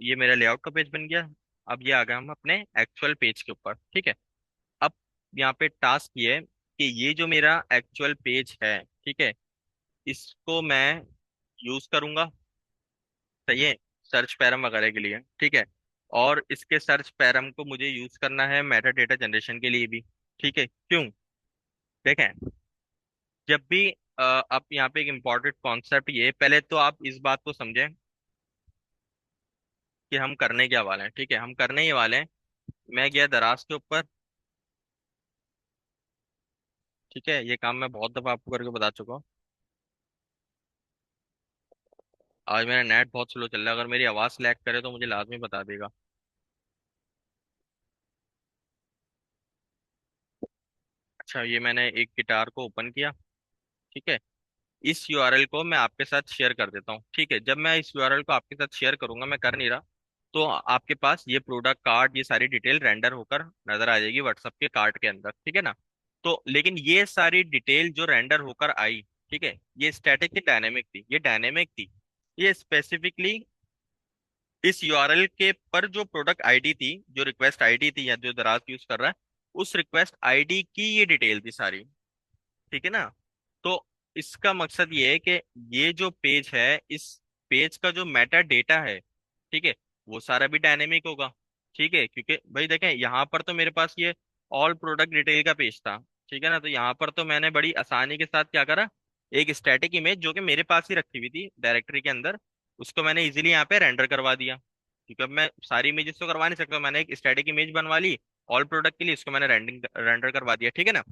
ये मेरा लेआउट का पेज बन गया। अब ये आ गया हम अपने एक्चुअल पेज के ऊपर, ठीक है। अब यहाँ पे टास्क ये है कि ये जो मेरा एक्चुअल पेज है, ठीक है, इसको मैं यूज करूंगा, सही है, सर्च पैरम वगैरह के लिए, ठीक है। और इसके सर्च पैरम को मुझे यूज करना है मेटा डेटा जनरेशन के लिए भी, ठीक है। क्यों? देखें, जब भी आप यहाँ पे एक इम्पॉर्टेंट कॉन्सेप्ट, ये पहले तो आप इस बात को समझें कि हम करने क्या वाले हैं, ठीक है। हम करने ये वाले हैं, मैं गया दराज के ऊपर, ठीक है। ये काम मैं बहुत दफा आपको करके बता चुका हूँ। आज मेरा नेट बहुत स्लो चल रहा है, अगर मेरी आवाज़ लैग करे तो मुझे लाजमी बता देगा। अच्छा, ये मैंने एक गिटार को ओपन किया, ठीक है। इस यूआरएल को मैं आपके साथ शेयर कर देता हूँ, ठीक है। जब मैं इस यूआरएल को आपके साथ शेयर करूंगा, मैं कर नहीं रहा, तो आपके पास ये प्रोडक्ट कार्ड, ये सारी डिटेल रेंडर होकर नजर आ जाएगी व्हाट्सएप के कार्ड के अंदर, ठीक है ना। तो लेकिन ये सारी डिटेल जो रेंडर होकर आई, ठीक है, ये स्टैटिक थी, डायनेमिक थी? ये डायनेमिक थी। ये स्पेसिफिकली इस यूआरएल के पर जो प्रोडक्ट आईडी थी, जो रिक्वेस्ट आईडी थी, या जो दराज यूज कर रहा है, उस रिक्वेस्ट आईडी की ये डिटेल थी सारी, ठीक है ना। तो इसका मकसद ये है कि ये जो पेज है, इस पेज का जो मेटा डेटा है, ठीक है, वो सारा भी डायनेमिक होगा, ठीक है। क्योंकि भाई देखें, यहाँ पर तो मेरे पास ये ऑल प्रोडक्ट डिटेल का पेज था, ठीक है ना। तो यहाँ पर तो मैंने बड़ी आसानी के साथ क्या करा, एक स्टैटिक इमेज जो कि मेरे पास ही रखी हुई थी डायरेक्टरी के अंदर, उसको मैंने इजीली यहाँ पे रेंडर करवा दिया। क्योंकि अब मैं सारी इमेजेस तो करवा नहीं सकता, मैंने एक स्टैटिक इमेज बनवा ली ऑल प्रोडक्ट के लिए, इसको मैंने रेंडर करवा दिया, ठीक है ना।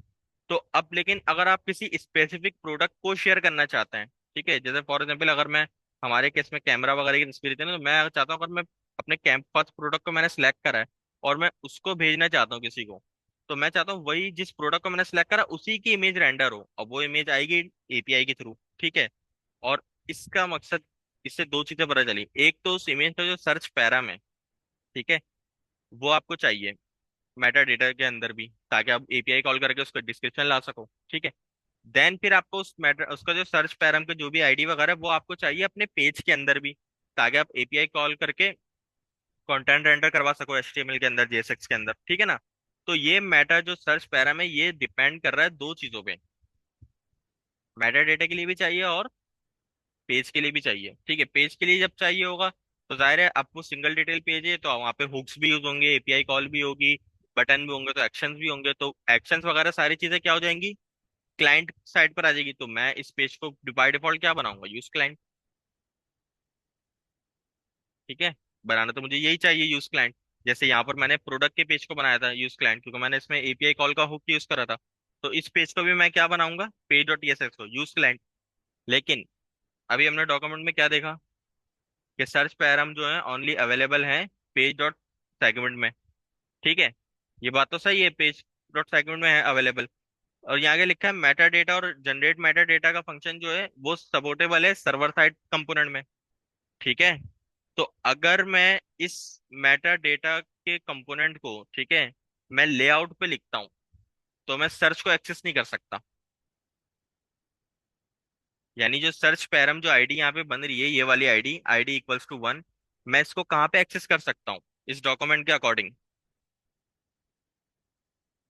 तो अब लेकिन अगर आप किसी स्पेसिफिक प्रोडक्ट को शेयर करना चाहते हैं, ठीक है, जैसे फॉर एग्जांपल अगर मैं, हमारे केस में कैमरा वगैरह की तस्वीर थी ना, तो मैं अगर चाहता हूँ, अगर मैं अपने कैंप फर्स्ट प्रोडक्ट को मैंने सेलेक्ट करा है और मैं उसको भेजना चाहता हूँ किसी को, तो मैं चाहता हूँ वही जिस प्रोडक्ट को मैंने सेलेक्ट करा उसी की इमेज रेंडर हो, और वो इमेज आएगी एपीआई के थ्रू, ठीक है। और इसका मकसद, इससे दो चीजें पता चली। एक तो उस इमेज का जो सर्च पैराम है, ठीक है, वो आपको चाहिए मेटा डेटा के अंदर भी, ताकि आप एपीआई कॉल करके उसका डिस्क्रिप्शन ला सको, ठीक है। देन फिर आपको उस मैटर, उसका जो सर्च पैराम का जो भी आईडी वगैरह, वो आपको चाहिए अपने पेज के अंदर भी, ताकि आप एपीआई कॉल करके कंटेंट रेंडर करवा सको एचटीएमएल के अंदर, जेएसएक्स के अंदर, ठीक है ना। तो ये मेटा जो सर्च पैराम है, ये डिपेंड कर रहा है दो चीजों पे, मेटा डेटा के लिए भी चाहिए और पेज के लिए भी चाहिए, ठीक है। पेज के लिए जब चाहिए होगा, तो जाहिर है आपको सिंगल डिटेल पेज है, तो वहाँ पे हुक्स भी यूज होंगे, एपीआई कॉल भी होगी, बटन भी होंगे, तो एक्शंस भी होंगे, तो एक्शंस वगैरह सारी चीजें क्या हो जाएंगी, क्लाइंट साइड पर आ जाएगी। तो मैं इस पेज को बाय डिफॉल्ट क्या बनाऊंगा, यूज क्लाइंट, ठीक है। बनाना तो मुझे यही चाहिए, यूज क्लाइंट। जैसे यहाँ पर मैंने प्रोडक्ट के पेज को बनाया था यूज क्लाइंट, क्योंकि मैंने इसमें एपीआई कॉल का हुक यूज करा था। तो इस पेज को भी मैं क्या बनाऊंगा, पेज डॉट टीएसएक्स को यूज क्लाइंट। लेकिन अभी हमने डॉक्यूमेंट में क्या देखा कि सर्च पैराम जो है ओनली अवेलेबल है पेज डॉट सेगमेंट में, ठीक है। ये बात तो सही है, पेज डॉट सेगमेंट में है अवेलेबल। और यहाँ आगे लिखा है मेटा डेटा और जनरेट मेटा डेटा का फंक्शन जो है वो सपोर्टेबल है सर्वर साइड कंपोनेंट में, ठीक है। तो अगर मैं इस मेटा डेटा के कंपोनेंट को, ठीक है, मैं लेआउट पे लिखता हूँ, तो मैं सर्च को एक्सेस नहीं कर सकता। यानी जो सर्च पैरम, जो आईडी यहाँ पे बन रही है, ये वाली आईडी, आईडी इक्वल्स टू 1, मैं इसको कहाँ पे एक्सेस कर सकता हूँ इस डॉक्यूमेंट के according?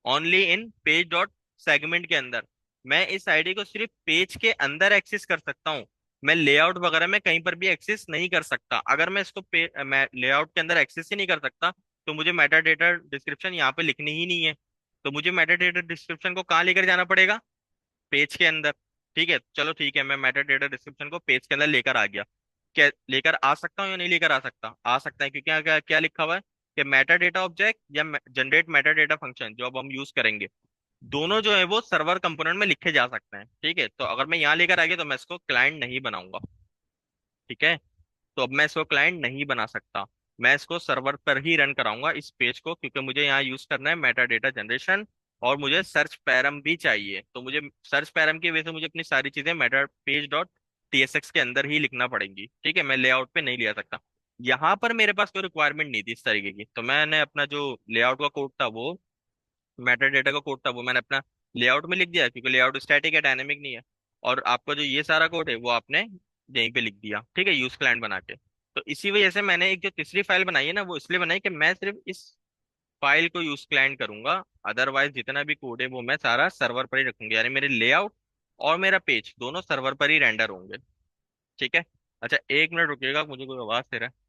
Only in page dot segment के अंदर। मैं इस आईडी को सिर्फ पेज के अंदर एक्सेस कर सकता हूँ। मैं लेआउट वगैरह में कहीं पर भी एक्सेस नहीं कर सकता। अगर मैं इसको मैं लेआउट के अंदर एक्सेस ही नहीं कर सकता, तो मुझे मेटा डेटा डिस्क्रिप्शन यहाँ पे लिखनी ही नहीं है। तो मुझे मेटा डेटा डिस्क्रिप्शन को कहाँ लेकर जाना पड़ेगा? पेज के अंदर। ठीक है, चलो ठीक है, मैं मेटा डेटा डिस्क्रिप्शन को पेज के अंदर लेकर आ गया। क्या लेकर आ सकता हूँ या नहीं लेकर आ सकता? आ सकता है, क्योंकि यहाँ क्या क्या लिखा हुआ है कि मेटा डेटा ऑब्जेक्ट या जनरेट मेटा डेटा फंक्शन जो अब हम यूज करेंगे, दोनों जो है वो सर्वर कंपोनेंट में लिखे जा सकते हैं। ठीक है, तो अगर मैं यहाँ लेकर आ गया तो मैं इसको क्लाइंट नहीं बनाऊंगा। ठीक है, तो अब मैं इसको क्लाइंट नहीं बना सकता। मैं इसको सर्वर पर ही रन कराऊंगा इस पेज को, क्योंकि मुझे यहाँ यूज करना है मेटा डेटा जनरेशन, और मुझे सर्च पैरम भी चाहिए। तो मुझे सर्च पैरम की वजह से मुझे अपनी सारी चीजें मेटा पेज डॉट टीएसएक्स के अंदर ही लिखना पड़ेंगी। ठीक है, मैं लेआउट पे नहीं लिया सकता। यहाँ पर मेरे पास कोई रिक्वायरमेंट नहीं थी इस तरीके की, तो मैंने अपना जो लेआउट का कोड था वो, मेटा डेटा का कोड था वो, मैंने अपना लेआउट में लिख दिया, क्योंकि लेआउट स्टैटिक है, डायनेमिक नहीं है। और आपका जो ये सारा कोड है वो आपने यहीं पे लिख दिया, ठीक है, यूज क्लाइंट बना के। तो इसी वजह से मैंने एक जो तीसरी फाइल बनाई है ना, वो इसलिए बनाई कि मैं सिर्फ इस फाइल को यूज क्लाइंट करूंगा। अदरवाइज जितना भी कोड है वो मैं सारा सर्वर पर ही रखूंगा, यानी मेरे लेआउट और मेरा पेज दोनों सर्वर पर ही रेंडर होंगे। ठीक है। अच्छा, 1 मिनट रुकिएगा, मुझे कोई आवाज दे रहा है।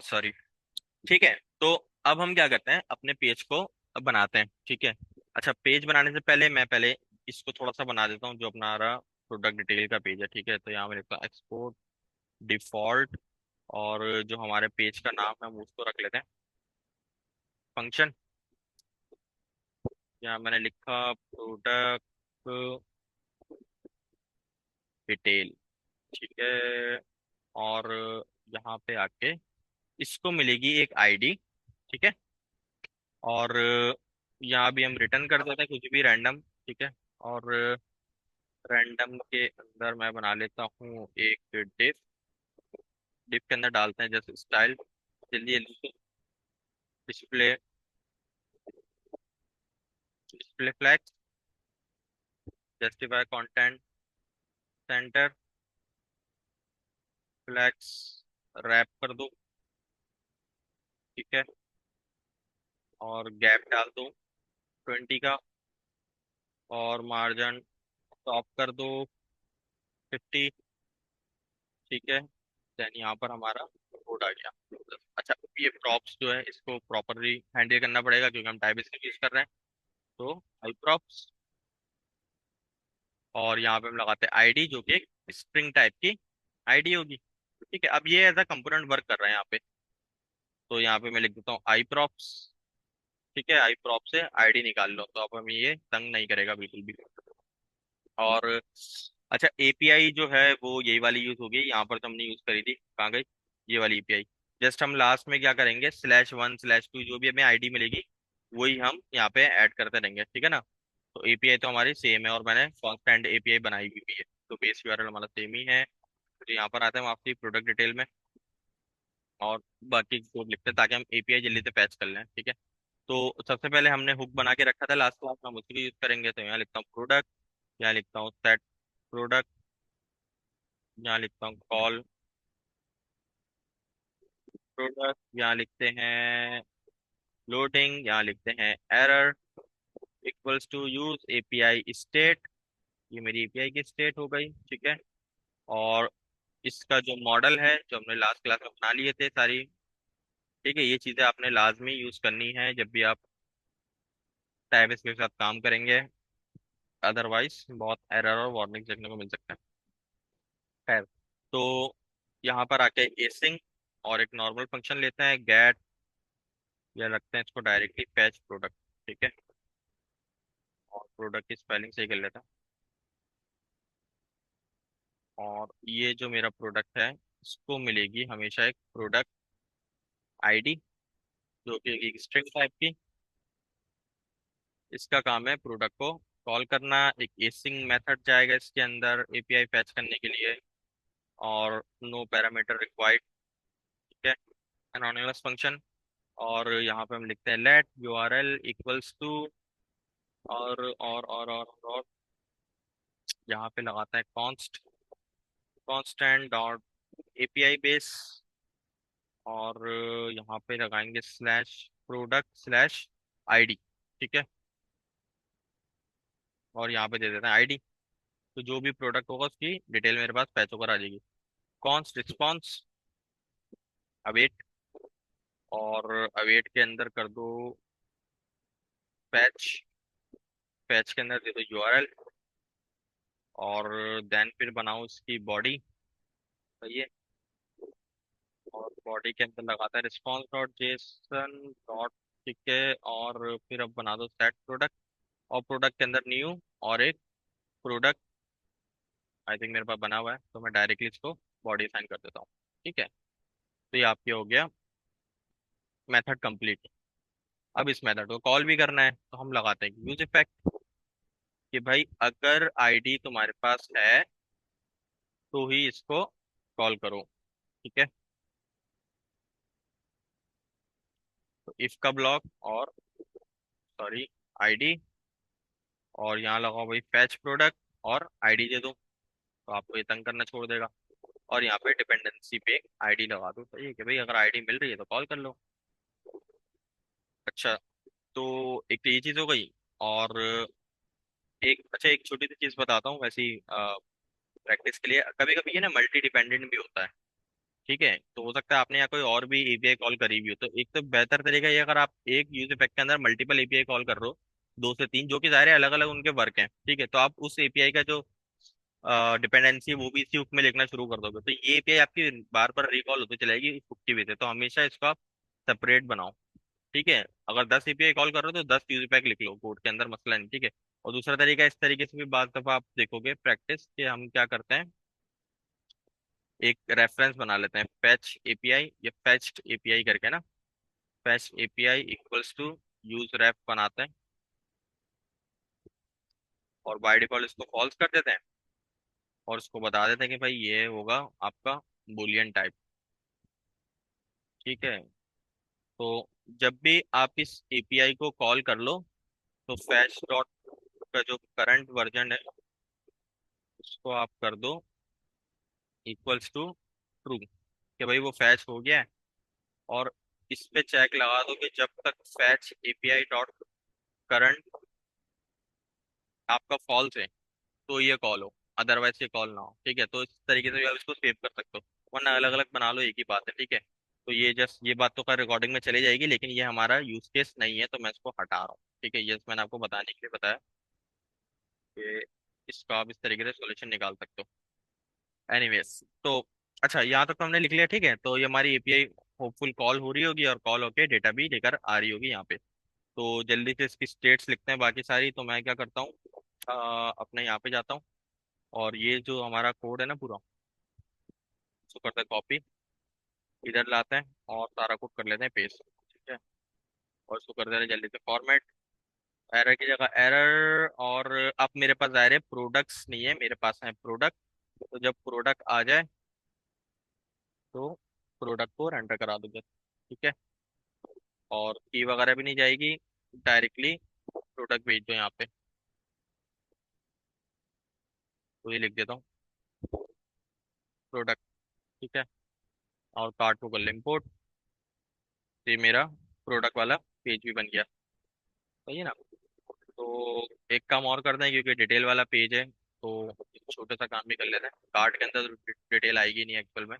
सॉरी। ठीक है, तो अब हम क्या करते हैं, अपने पेज को अब बनाते हैं। ठीक है। अच्छा, पेज बनाने से पहले मैं पहले इसको थोड़ा सा बना देता हूँ, जो अपना रहा प्रोडक्ट डिटेल का पेज है। ठीक है, तो यहाँ मैं लिखता हूँ एक्सपोर्ट डिफॉल्ट, और जो हमारे पेज का नाम है वो उसको रख लेते हैं फंक्शन। यहाँ मैंने लिखा प्रोडक्ट डिटेल। ठीक है। और यहाँ पे आके इसको मिलेगी एक आईडी। ठीक है। और यहाँ भी हम रिटर्न कर देते हैं कुछ भी रैंडम। ठीक है। और रैंडम के अंदर मैं बना लेता हूँ एक डिफ। डिफ के अंदर डालते हैं जैसे स्टाइल, जल्दी जल्दी, display, display flex, justify content, center, flex wrap कर दो। ठीक है। और गैप डाल दो 20 का, और मार्जिन टॉप कर दो 50। ठीक है। देन यहाँ पर हमारा कोड आ गया। अच्छा, ये प्रॉप्स जो है इसको प्रॉपरली हैंडल करना पड़ेगा, क्योंकि हम टाइप इसका यूज कर रहे हैं। तो आई प्रॉप्स, और यहाँ पे हम लगाते हैं आईडी, जो कि एक स्ट्रिंग टाइप की आईडी होगी। ठीक है, अब ये एज अ कंपोनेंट वर्क कर रहा है यहाँ पे। तो यहाँ पे मैं लिख देता हूँ आई प्रॉप्स। ठीक है, आई प्रॉप से आईडी निकाल लो, तो अब हमें ये तंग नहीं करेगा बिल्कुल भी। और अच्छा, एपीआई जो है वो यही वाली यूज होगी, यहाँ पर तो हमने यूज करी थी, कहाँ गई ये वाली एपीआई? जस्ट हम लास्ट में क्या करेंगे, /1/2 जो भी हमें आईडी मिलेगी वही हम यहाँ पे ऐड करते रहेंगे। ठीक है ना। तो एपीआई तो हमारी सेम है, और मैंने कॉन्स्टेंट एपीआई बनाई हुई भी है, तो बेस यूआरएल हमारा सेम ही है। तो यहाँ पर आते हैं हम आपकी प्रोडक्ट डिटेल में, और बाकी कोड लिखते हैं ताकि हम एपीआई जल्दी से पैच कर लें। ठीक है। तो सबसे पहले हमने हुक बना के रखा था लास्ट क्लास में, हम उसी को यूज करेंगे। तो यहाँ लिखता हूँ प्रोडक्ट, यहाँ लिखता हूँ सेट प्रोडक्ट, यहाँ लिखता हूँ कॉल प्रोडक्ट, यहाँ लिखते हैं लोडिंग, यहाँ लिखते हैं error equals to use API state. ये मेरी एपीआई की स्टेट हो गई। ठीक है। और इसका जो मॉडल है जो हमने लास्ट क्लास में बना लिए थे सारी, ठीक है, ये चीजें आपने लाजमी यूज करनी है जब भी आप टाइप के साथ काम करेंगे, अदरवाइज बहुत एरर और वार्निंग देखने को मिल सकता है। खैर, तो यहाँ पर आके एसिंग और एक नॉर्मल फंक्शन लेते हैं गेट, या रखते हैं इसको डायरेक्टली फैच प्रोडक्ट। ठीक है। और प्रोडक्ट की स्पेलिंग सही कर लेते हैं। और ये जो मेरा प्रोडक्ट है, इसको मिलेगी हमेशा एक प्रोडक्ट आईडी, जो कि एक स्ट्रिंग टाइप की। इसका काम है प्रोडक्ट को कॉल करना। एक एसिंग मेथड जाएगा इसके अंदर एपीआई फैच करने के लिए। और नो पैरामीटर रिक्वायर्ड। ठीक है। Anonymous function. और यहाँ पे हम लिखते हैं लेट यूआरएल इक्वल्स टू। और यहाँ पे लगाते हैं कॉन्स्टेंट डॉट एपीआई बेस। और यहाँ पे लगाएंगे स्लैश प्रोडक्ट स्लैश आईडी। ठीक है। और यहाँ पे दे देते हैं आईडी। तो जो भी प्रोडक्ट होगा उसकी डिटेल मेरे पास फैच होकर आ जाएगी। Const response await. और अवेट के अंदर कर दो फैच। फैच के अंदर दे दो यूआरएल। और देन फिर बनाओ इसकी बॉडी। सही है। और बॉडी के अंदर लगाता है रिस्पॉन्स डॉट जेसन डॉट। ठीक है। और फिर अब बना दो सेट प्रोडक्ट। और प्रोडक्ट के अंदर न्यू। और एक प्रोडक्ट आई थिंक मेरे पास बना हुआ है, तो मैं डायरेक्टली इसको बॉडी साइन कर देता हूँ। ठीक है। तो ये आपके हो गया मेथड कंप्लीट। अब इस मेथड को कॉल भी करना है, तो हम लगाते हैं यूज इफेक्ट। कि भाई अगर आईडी तुम्हारे पास है तो ही इसको कॉल करो। ठीक है। तो इफ का ब्लॉक और सॉरी आईडी। और यहाँ लगाओ भाई फैच प्रोडक्ट और आईडी दे दो, तो आपको ये तंग करना छोड़ देगा। और यहाँ पे डिपेंडेंसी पे आईडी लगा दो। सही है कि भाई अगर आईडी मिल रही है तो कॉल कर लो। अच्छा। तो एक तो ये चीज हो गई। और एक छोटी सी चीज बताता हूँ वैसी प्रैक्टिस के लिए। कभी कभी ये ना मल्टी डिपेंडेंट भी होता है। ठीक है। तो हो सकता है आपने यहाँ कोई और भी एपीआई कॉल करी भी हो, तो एक तो बेहतर तरीका ये, अगर आप एक यूज इफेक्ट के अंदर मल्टीपल एपीआई कॉल कर रहे हो, दो से तीन, जो कि ज़ाहिर है अलग अलग उनके वर्क हैं, ठीक है, तो आप उस एपीआई का जो डिपेंडेंसी वो भी इसी हुक में लिखना शुरू कर दोगे, तो ये एपीआई आपकी बार बार रिकॉल होती चलेगी इस हुक की वजह से। तो हमेशा इसको आप सेपरेट बनाओ। ठीक है। अगर 10 एपीआई कॉल कर रहे हो तो 10 यूज पैक लिख लो कोड के अंदर, मसला नहीं। ठीक है। और दूसरा तरीका इस तरीके से भी बात दफा आप देखोगे प्रैक्टिस कि हम क्या करते हैं, एक रेफरेंस बना लेते हैं फैच एपीआई या फैच्ड एपीआई करके ना। Fetch API equals to use ref बनाते हैं। और बाय डिफॉल्ट इसको फॉल्स कर देते हैं। और इसको बता देते हैं कि भाई ये होगा आपका बुलियन टाइप। ठीक है। तो जब भी आप इस एपीआई को कॉल कर लो, तो फैच डॉट का जो करंट वर्जन है उसको आप कर दो इक्वल्स टू ट्रू, कि भाई वो फैच हो गया है। और इस पे चेक लगा दो कि जब तक फैच एपीआई डॉट करंट आपका फॉल्स है तो ये कॉल हो, अदरवाइज ये कॉल ना हो। ठीक है। तो इस तरीके से भी आप इसको सेव कर सकते हो, वरना अलग अलग बना लो, एक ही बात है। ठीक है। तो ये जस्ट ये बात तो का रिकॉर्डिंग में चली जाएगी, लेकिन ये हमारा यूज केस नहीं है, तो मैं इसको हटा रहा हूँ। ठीक है। ये मैंने आपको बताने के लिए बताया कि इसका आप इस तरीके से सोल्यूशन निकाल सकते हो। एनीवेज, तो अच्छा, यहाँ तक तो हमने लिख लिया। ठीक है। तो ये हमारी एपीआई होपफुल कॉल हो रही होगी, और कॉल होके डेटा भी लेकर आ रही होगी यहाँ पे। तो जल्दी से इसकी स्टेट्स लिखते हैं बाकी सारी। तो मैं क्या करता हूँ, अपने यहाँ पे जाता हूँ। और ये जो हमारा कोड है ना पूरा, उसको करते हैं कॉपी, इधर लाते हैं और सारा कोड कर लेते हैं पेस्ट। ठीक है। और उसको कर देते हैं जल्दी से फॉर्मेट। एरर की जगह एरर। और अब मेरे पास ज़ाहिर है प्रोडक्ट्स नहीं है, मेरे पास है प्रोडक्ट। तो जब प्रोडक्ट आ जाए तो प्रोडक्ट को रेंडर करा दूंगा। ठीक है। और की वगैरह भी नहीं जाएगी, डायरेक्टली प्रोडक्ट भेज दो यहाँ पे। तो ये लिख देता हूँ प्रोडक्ट। ठीक है। और कार्ट को कर ले import। तो ये मेरा प्रोडक्ट वाला पेज भी बन गया। सही है ना। तो एक काम और करते हैं, क्योंकि डिटेल वाला पेज है, तो एक छोटा सा काम भी कर लेते हैं। कार्ड के अंदर डिटेल आएगी नहीं एक्चुअल में।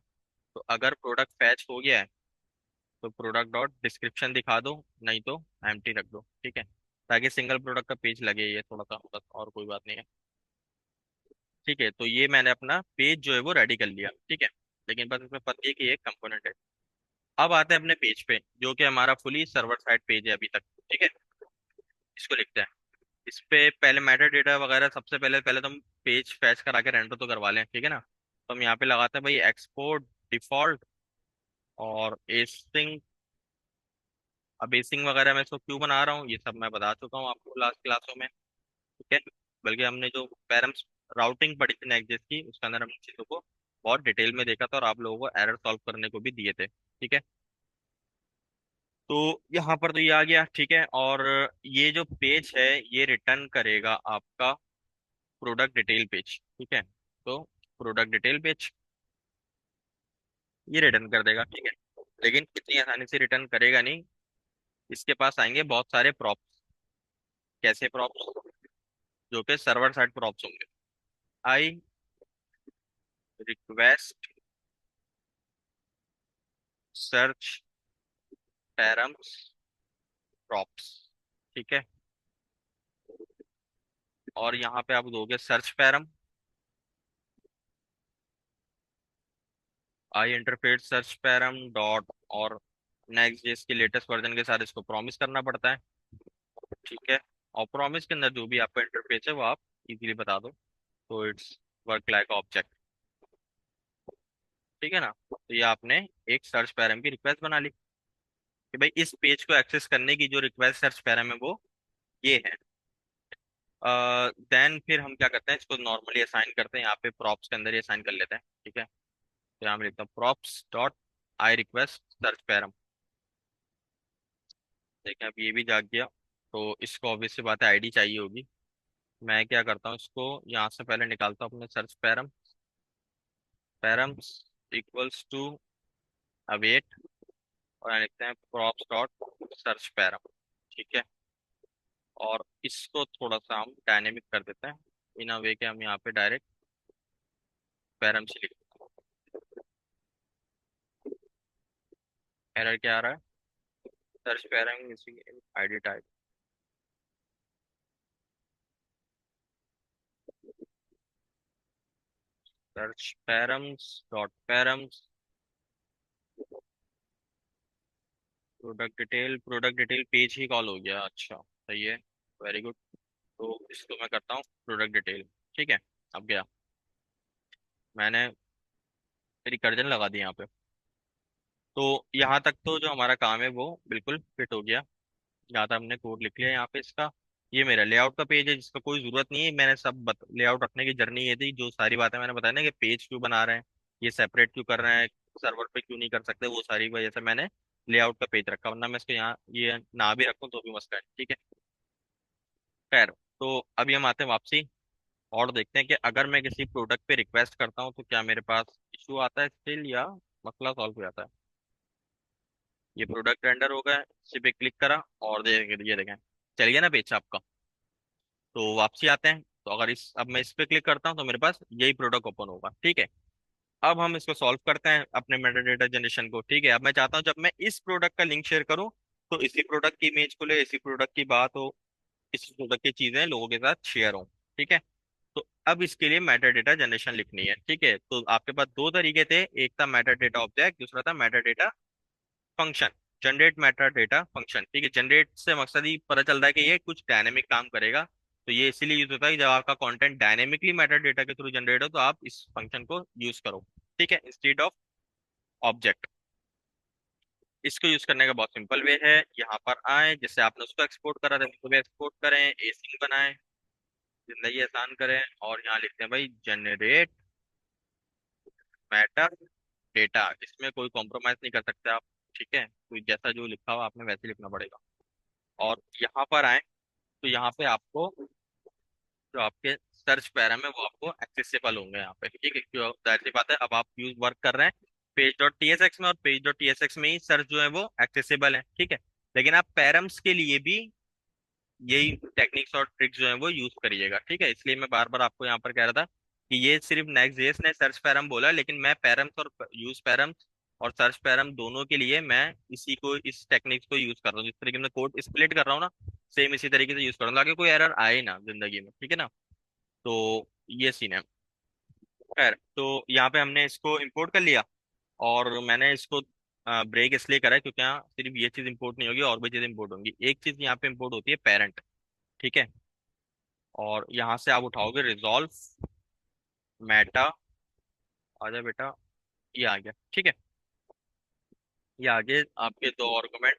तो अगर प्रोडक्ट फैच हो गया है तो प्रोडक्ट डॉट डिस्क्रिप्शन दिखा दो, नहीं तो एम्प्टी रख दो। ठीक है। ताकि सिंगल प्रोडक्ट का पेज लगे, ये थोड़ा सा बस, और कोई बात नहीं है। ठीक है। तो ये मैंने अपना पेज जो है वो रेडी कर लिया। ठीक है। लेकिन बस इसमें पता है कि एक कंपोनेंट है। अब आते हैं अपने पेज पे, जो कि हमारा फुली सर्वर साइड पेज है अभी तक। ठीक है। इसको लिखते हैं। इस पे पहले मेटा डेटा वगैरह, सबसे पहले पहले तो हम पेज फैच करा के रेंडर तो करवा लें, ठीक है ना। तो हम यहाँ पे लगाते हैं भाई एक्सपोर्ट डिफॉल्ट और एसिंग। अब एसिंग वगैरह मैं इसको क्यों बना रहा हूँ ये सब मैं बता चुका हूँ आपको लास्ट क्लासों में, ठीक है। बल्कि हमने जो पैरम्स राउटिंग पढ़ी थी नेक्स्ट की, उसके अंदर हमने चीजों को बहुत डिटेल में देखा था और आप लोगों को एरर सॉल्व करने को भी दिए थे, ठीक है। तो यहाँ पर तो ये आ गया, ठीक है। और ये जो पेज है ये रिटर्न करेगा आपका प्रोडक्ट डिटेल पेज, ठीक है। तो प्रोडक्ट डिटेल पेज ये रिटर्न कर देगा, ठीक है। लेकिन इतनी आसानी से रिटर्न करेगा नहीं, इसके पास आएंगे बहुत सारे प्रॉप्स। कैसे प्रॉप्स? जो कि सर्वर साइड प्रॉप्स होंगे। I request search params props, ठीक है। और यहाँ पे आप दोगे सर्च पैरम, आई इंटरफेस सर्च पैरम डॉट, और नेक्स्ट जेएस के लेटेस्ट वर्जन के साथ इसको प्रॉमिस करना पड़ता है, ठीक है। और प्रॉमिस के अंदर जो भी आपका इंटरफेस है वो आप इजीली बता दो। तो इट्स वर्क लाइक ऑब्जेक्ट, ठीक है ना। तो ये आपने एक सर्च पैरम की रिक्वेस्ट बना ली कि भाई इस पेज को एक्सेस करने की जो रिक्वेस्ट सर्च पैरम है वो ये है। देन फिर हम क्या करते हैं, इसको नॉर्मली असाइन करते हैं, यहाँ पे प्रॉप्स के अंदर ही असाइन कर लेते हैं, ठीक है। तो यहाँ पे लिखता हूँ props dot I request search param. देखिए अब ये भी जाग गया। तो इसको ऑब्वियस सी बात है आईडी चाहिए होगी। मैं क्या करता हूँ, इसको यहाँ से पहले निकालता हूँ अपने search param, params equals to await, और यहाँ लिखते हैं प्रॉप्स डॉट सर्च पैरम, ठीक है। और इसको थोड़ा सा हम डायनेमिक कर देते हैं इन अ वे के हम यहाँ पे डायरेक्ट पैरम से लिख। एरर क्या आ रहा है? Search param missing ID type. Search params dot params product detail page ही कॉल हो गया, अच्छा सही है, वेरी गुड। तो इसको मैं करता हूँ प्रोडक्ट डिटेल, ठीक है। अब गया, मैंने रिकर्जन लगा दी यहाँ पे। तो यहाँ तक तो जो हमारा काम है वो बिल्कुल फिट हो गया। यहाँ तक हमने कोड लिख लिया यहाँ पे इसका। ये मेरा लेआउट का पेज है जिसका कोई जरूरत नहीं है, मैंने सब लेआउट रखने की जर्नी ये थी, जो सारी बातें मैंने बताई ना कि पेज क्यों बना रहे हैं, ये सेपरेट क्यों कर रहे हैं, सर्वर पे क्यों नहीं कर सकते, वो सारी वजह से मैंने लेआउट का पेज रखा, वरना मैं इसको यहाँ ये ना भी रखूँ तो भी मसला है, ठीक है। खैर, तो अभी हम आते हैं वापसी और देखते हैं कि अगर मैं किसी प्रोडक्ट पे रिक्वेस्ट करता हूँ तो क्या मेरे पास इशू आता है स्टिल, या मसला सॉल्व हो जाता है। ये प्रोडक्ट रेंडर हो गया, इसी पे क्लिक करा और ये देखें चल गया ना पेज आपका। तो वापसी आते हैं, तो अगर इस अब मैं इस पे क्लिक करता हूँ तो मेरे पास यही प्रोडक्ट ओपन होगा, ठीक है। अब हम इसको सॉल्व करते हैं अपने मेटा डेटा जनरेशन को, ठीक है। अब मैं चाहता हूँ जब मैं इस प्रोडक्ट का लिंक शेयर करूँ तो इसी प्रोडक्ट की इमेज को ले, इसी प्रोडक्ट की बात हो, इसी प्रोडक्ट की चीजें लोगों के साथ शेयर हो, ठीक है। तो अब इसके लिए मेटा डेटा जनरेशन लिखनी है, ठीक है। तो आपके पास दो तरीके थे, एक था मेटा डेटा ऑब्जेक्ट, दूसरा था Meta data function. Generate Meta data function, ठीक है। जनरेट से मकसद ही पता चल रहा है कि ये कुछ डायनेमिक काम करेगा। तो ये इसीलिए यूज होता है कि जब आपका कंटेंट डायनेमिकली मेटा डेटा के थ्रू जनरेट हो तो आप इस फंक्शन को यूज करो, ठीक है, इंस्टेड ऑफ ऑब्जेक्ट। इसको यूज करने का बहुत सिंपल वे है, यहाँ पर आए, जैसे आपने उसको एक्सपोर्ट करा था उसको भी एक्सपोर्ट करें, एसिंग बनाएं, जिंदगी आसान करें, और यहाँ लिखते हैं भाई जनरेट मैटर डेटा। इसमें कोई कॉम्प्रोमाइज नहीं कर सकते आप, ठीक है। तो जैसा जो लिखा हुआ आपने वैसे लिखना पड़ेगा। और यहाँ पर आए तो यहाँ पे आपको जो आपके सर्च पैरम है वो आपको एक्सेसिबल होंगे यहाँ पे, ठीक है। क्यों? जाहिर सी बात है, अब आप यूज वर्क कर रहे हैं पेज डॉट टीएसएक्स में, और पेज डॉट टीएसएक्स में ही सर्च जो है वो एक्सेसिबल है, ठीक है। लेकिन आप पैरम्स के लिए भी यही टेक्निक्स और ट्रिक्स जो है वो यूज करिएगा, ठीक है। इसलिए मैं बार बार आपको यहाँ पर कह रहा था कि ये सिर्फ नेक्स्ट जेएस ने सर्च पैरम बोला, लेकिन मैं पैरम्स और यूज पैरम्स और सर्च पैरम दोनों के लिए मैं इसी को, इस टेक्निक्स को यूज कर रहा हूँ। जिस तरीके से कोड स्प्लिट कर रहा हूँ ना, सेम इसी तरीके से यूज कर रहा हूँ ताकि कोई एरर आए ना जिंदगी में, ठीक है ना। तो ये सीन है। खैर, तो यहाँ पे हमने इसको इंपोर्ट कर लिया, और मैंने इसको ब्रेक इसलिए करा है क्योंकि यहाँ सिर्फ ये चीज इंपोर्ट नहीं होगी, और भी चीज इंपोर्ट होंगी। एक चीज यहाँ पे इंपोर्ट होती है पेरेंट, ठीक है। और यहाँ से आप उठाओगे रिजॉल्व मेटा, आजा बेटा, ये आ गया। ठीक है, ये आगे आपके दो आर्गुमेंट,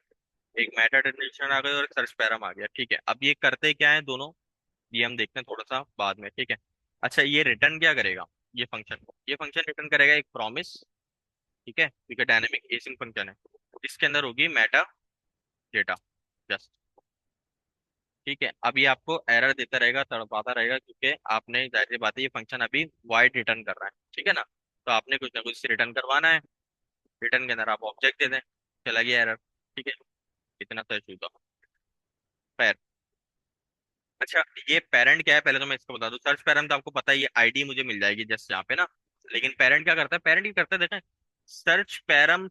एक मेटा डेफिनेशन आ गई और एक सर्च पैराम आ गया। ठीक है, अब ये करते क्या है दोनों, ये हम देखते हैं थोड़ा सा बाद में। ठीक है। अच्छा, ये रिटर्न क्या करेगा, ये फंक्शन रिटर्न करेगा एक प्रॉमिस। ठीक है, क्योंकि डायनेमिक एसिंग फंक्शन है, इसके अंदर होगी मेटा डेटा जस्ट। ठीक है, अब ये आपको एरर देता रहेगा, तड़पाता रहेगा, क्योंकि आपने जाहिर सी बात है ये फंक्शन अभी वाइड रिटर्न कर रहा है। ठीक है ना, तो आपने कुछ ना कुछ रिटर्न करवाना है। रिटर्न के अंदर आप ऑब्जेक्ट दे दें, चला गया एरर। ठीक है, इतना सा इशू था। अच्छा, ये पेरेंट क्या है पहले तो मैं इसको बता दूं। सर्च पेरेंट तो आपको पता ही है, आईडी मुझे मिल जाएगी जस्ट यहाँ पे ना। लेकिन पेरेंट क्या करता है, पेरेंट क्या करता है देखें। सर्च पैरम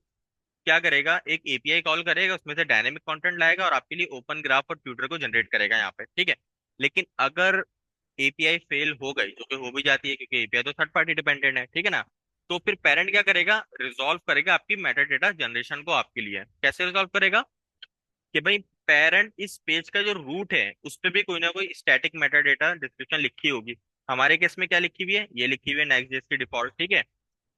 क्या करेगा, एक एपीआई कॉल करेगा, उसमें से डायनेमिक कंटेंट लाएगा और आपके लिए ओपन ग्राफ और ट्यूटर को जनरेट करेगा यहाँ पे। ठीक है, लेकिन अगर एपीआई फेल हो गई, जो कि हो भी जाती है क्योंकि एपीआई तो थर्ड पार्टी डिपेंडेंट है, ठीक है ना, तो फिर पेरेंट क्या करेगा, रिजॉल्व करेगा आपकी मेटा डेटा जनरेशन को आपके लिए। कैसे रिजॉल्व करेगा कि भाई पेरेंट इस पेज का जो रूट है उस पे भी कोई ना कोई स्टैटिक मेटा डेटा डिस्क्रिप्शन लिखी होगी। हमारे केस में क्या लिखी हुई है, ये लिखी हुई है नेक्स्ट जेएस की डिफॉल्ट। ठीक है,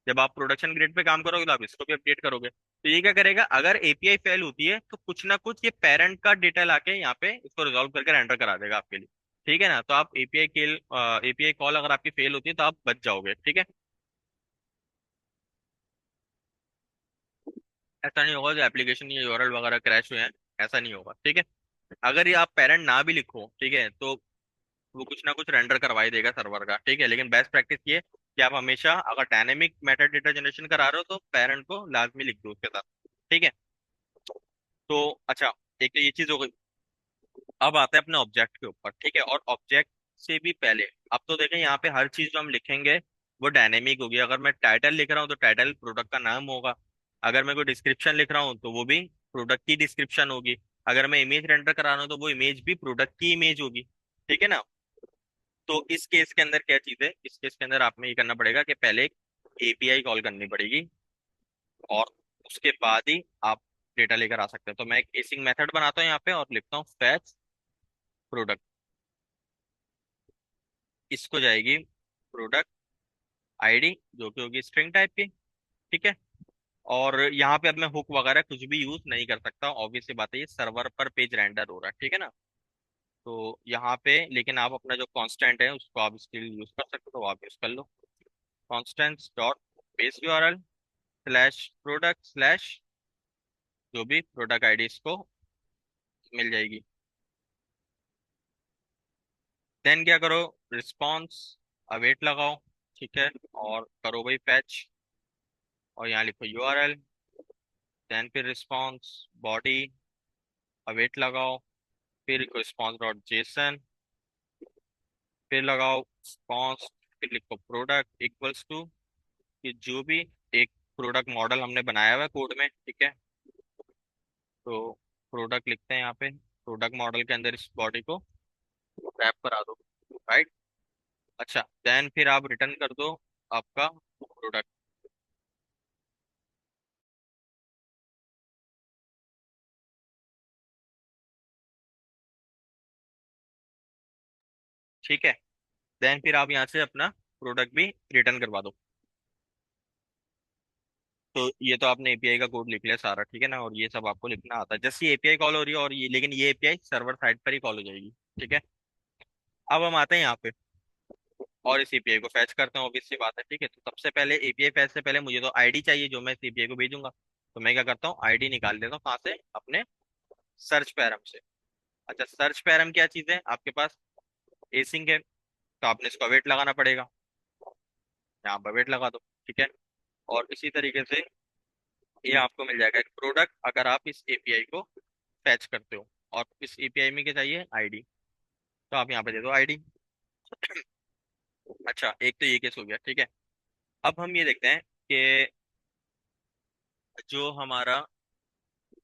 जब आप प्रोडक्शन ग्रेड पे काम करोगे तो आप इसको भी अपडेट करोगे। तो ये क्या करेगा, अगर एपीआई फेल होती है तो कुछ ना कुछ ये पेरेंट का डेटा लाके यहाँ पे इसको रिजॉल्व करके रेंडर करा देगा आपके लिए। ठीक है ना, तो आप एपीआई कॉल अगर आपकी फेल होती है तो आप बच जाओगे। ठीक है, ऐसा नहीं होगा जो एप्लीकेशन या यूआरएल वगैरह क्रैश हुए हैं, ऐसा नहीं होगा। ठीक है, अगर ये आप पेरेंट ना भी लिखो, ठीक है, तो वो कुछ ना कुछ रेंडर करवाई देगा सर्वर का। ठीक है, लेकिन बेस्ट प्रैक्टिस ये कि आप हमेशा अगर डायनेमिक मेटा डेटा जनरेशन करा रहे हो तो पेरेंट को लाजमी लिख दो उसके साथ। ठीक है, तो अच्छा, एक तो ये चीज हो गई। अब आते हैं अपने ऑब्जेक्ट के ऊपर। ठीक है, और ऑब्जेक्ट से भी पहले अब तो देखें यहाँ पे हर चीज जो हम लिखेंगे वो डायनेमिक होगी। अगर मैं टाइटल लिख रहा हूँ तो टाइटल प्रोडक्ट का नाम होगा। अगर मैं कोई डिस्क्रिप्शन लिख रहा हूँ तो वो भी प्रोडक्ट की डिस्क्रिप्शन होगी। अगर मैं इमेज रेंडर करा रहा हूँ तो वो इमेज भी प्रोडक्ट की इमेज होगी। ठीक है ना, तो इस केस के अंदर क्या चीज है, इस केस के अंदर आप में ये करना पड़ेगा कि पहले एक एपीआई कॉल करनी पड़ेगी और उसके बाद ही आप डेटा लेकर आ सकते हैं। तो मैं एक एसिंग मेथड बनाता हूँ यहाँ पे और लिखता हूँ फैच प्रोडक्ट। इसको जाएगी प्रोडक्ट आईडी जो कि होगी स्ट्रिंग टाइप की। ठीक है, और यहाँ पे अब मैं हुक वगैरह कुछ भी यूज नहीं कर सकता, ऑब्वियस सी बात है, ये सर्वर पर पेज रेंडर हो रहा है। ठीक है ना, तो यहाँ पे लेकिन आप अपना जो कांस्टेंट है उसको आप स्टिल यूज कर सकते हो, तो आप यूज कर लो। Constants dot base URL slash product slash जो भी प्रोडक्ट आईडी इसको मिल जाएगी। देन क्या करो, रिस्पॉन्स अवेट लगाओ। ठीक है, और करो भाई फैच, और यहाँ लिखो यूआरएल। देन फिर रिस्पॉन्स बॉडी अवेट लगाओ, फिर रिस्पॉन्स डॉट जेसन, फिर लगाओ रिस्पॉन्स, फिर लिखो प्रोडक्ट इक्वल्स टू कि जो भी एक प्रोडक्ट मॉडल हमने बनाया हुआ है कोड में। ठीक है, तो प्रोडक्ट लिखते हैं यहाँ पे, प्रोडक्ट मॉडल के अंदर इस बॉडी को रैप करा दो। राइट, अच्छा, देन फिर आप रिटर्न कर दो आपका प्रोडक्ट। ठीक है, देन फिर आप यहाँ से अपना प्रोडक्ट भी रिटर्न करवा दो। तो ये तो आपने एपीआई का कोड लिख लिया सारा। ठीक है ना, और ये सब आपको लिखना आता है, जैसे ये एपीआई कॉल हो रही है, और ये लेकिन ये एपीआई सर्वर साइड पर ही कॉल हो जाएगी। ठीक है, अब हम आते हैं यहाँ पे और इस एपीआई को फैच करते हैं, ऑब्वियस सी बात है। ठीक है, तो सबसे पहले एपीआई फैच से पहले मुझे तो आईडी चाहिए जो मैं इस एपीआई को भेजूंगा। तो मैं क्या करता हूँ, आईडी निकाल लेता हूँ कहाँ से, अपने सर्च पैरम से। अच्छा, सर्च पैरम क्या चीज़ है आपके पास, एसिंग है, तो आपने इसको वेट लगाना पड़ेगा, यहाँ पर वेट लगा दो। ठीक है, और इसी तरीके से ये आपको मिल जाएगा एक प्रोडक्ट अगर आप इस एपीआई को फैच करते हो। और इस एपीआई में क्या चाहिए, आईडी, तो आप यहाँ पे दे दो आईडी। अच्छा, एक तो ये केस हो गया। ठीक है, अब हम ये देखते हैं कि जो हमारा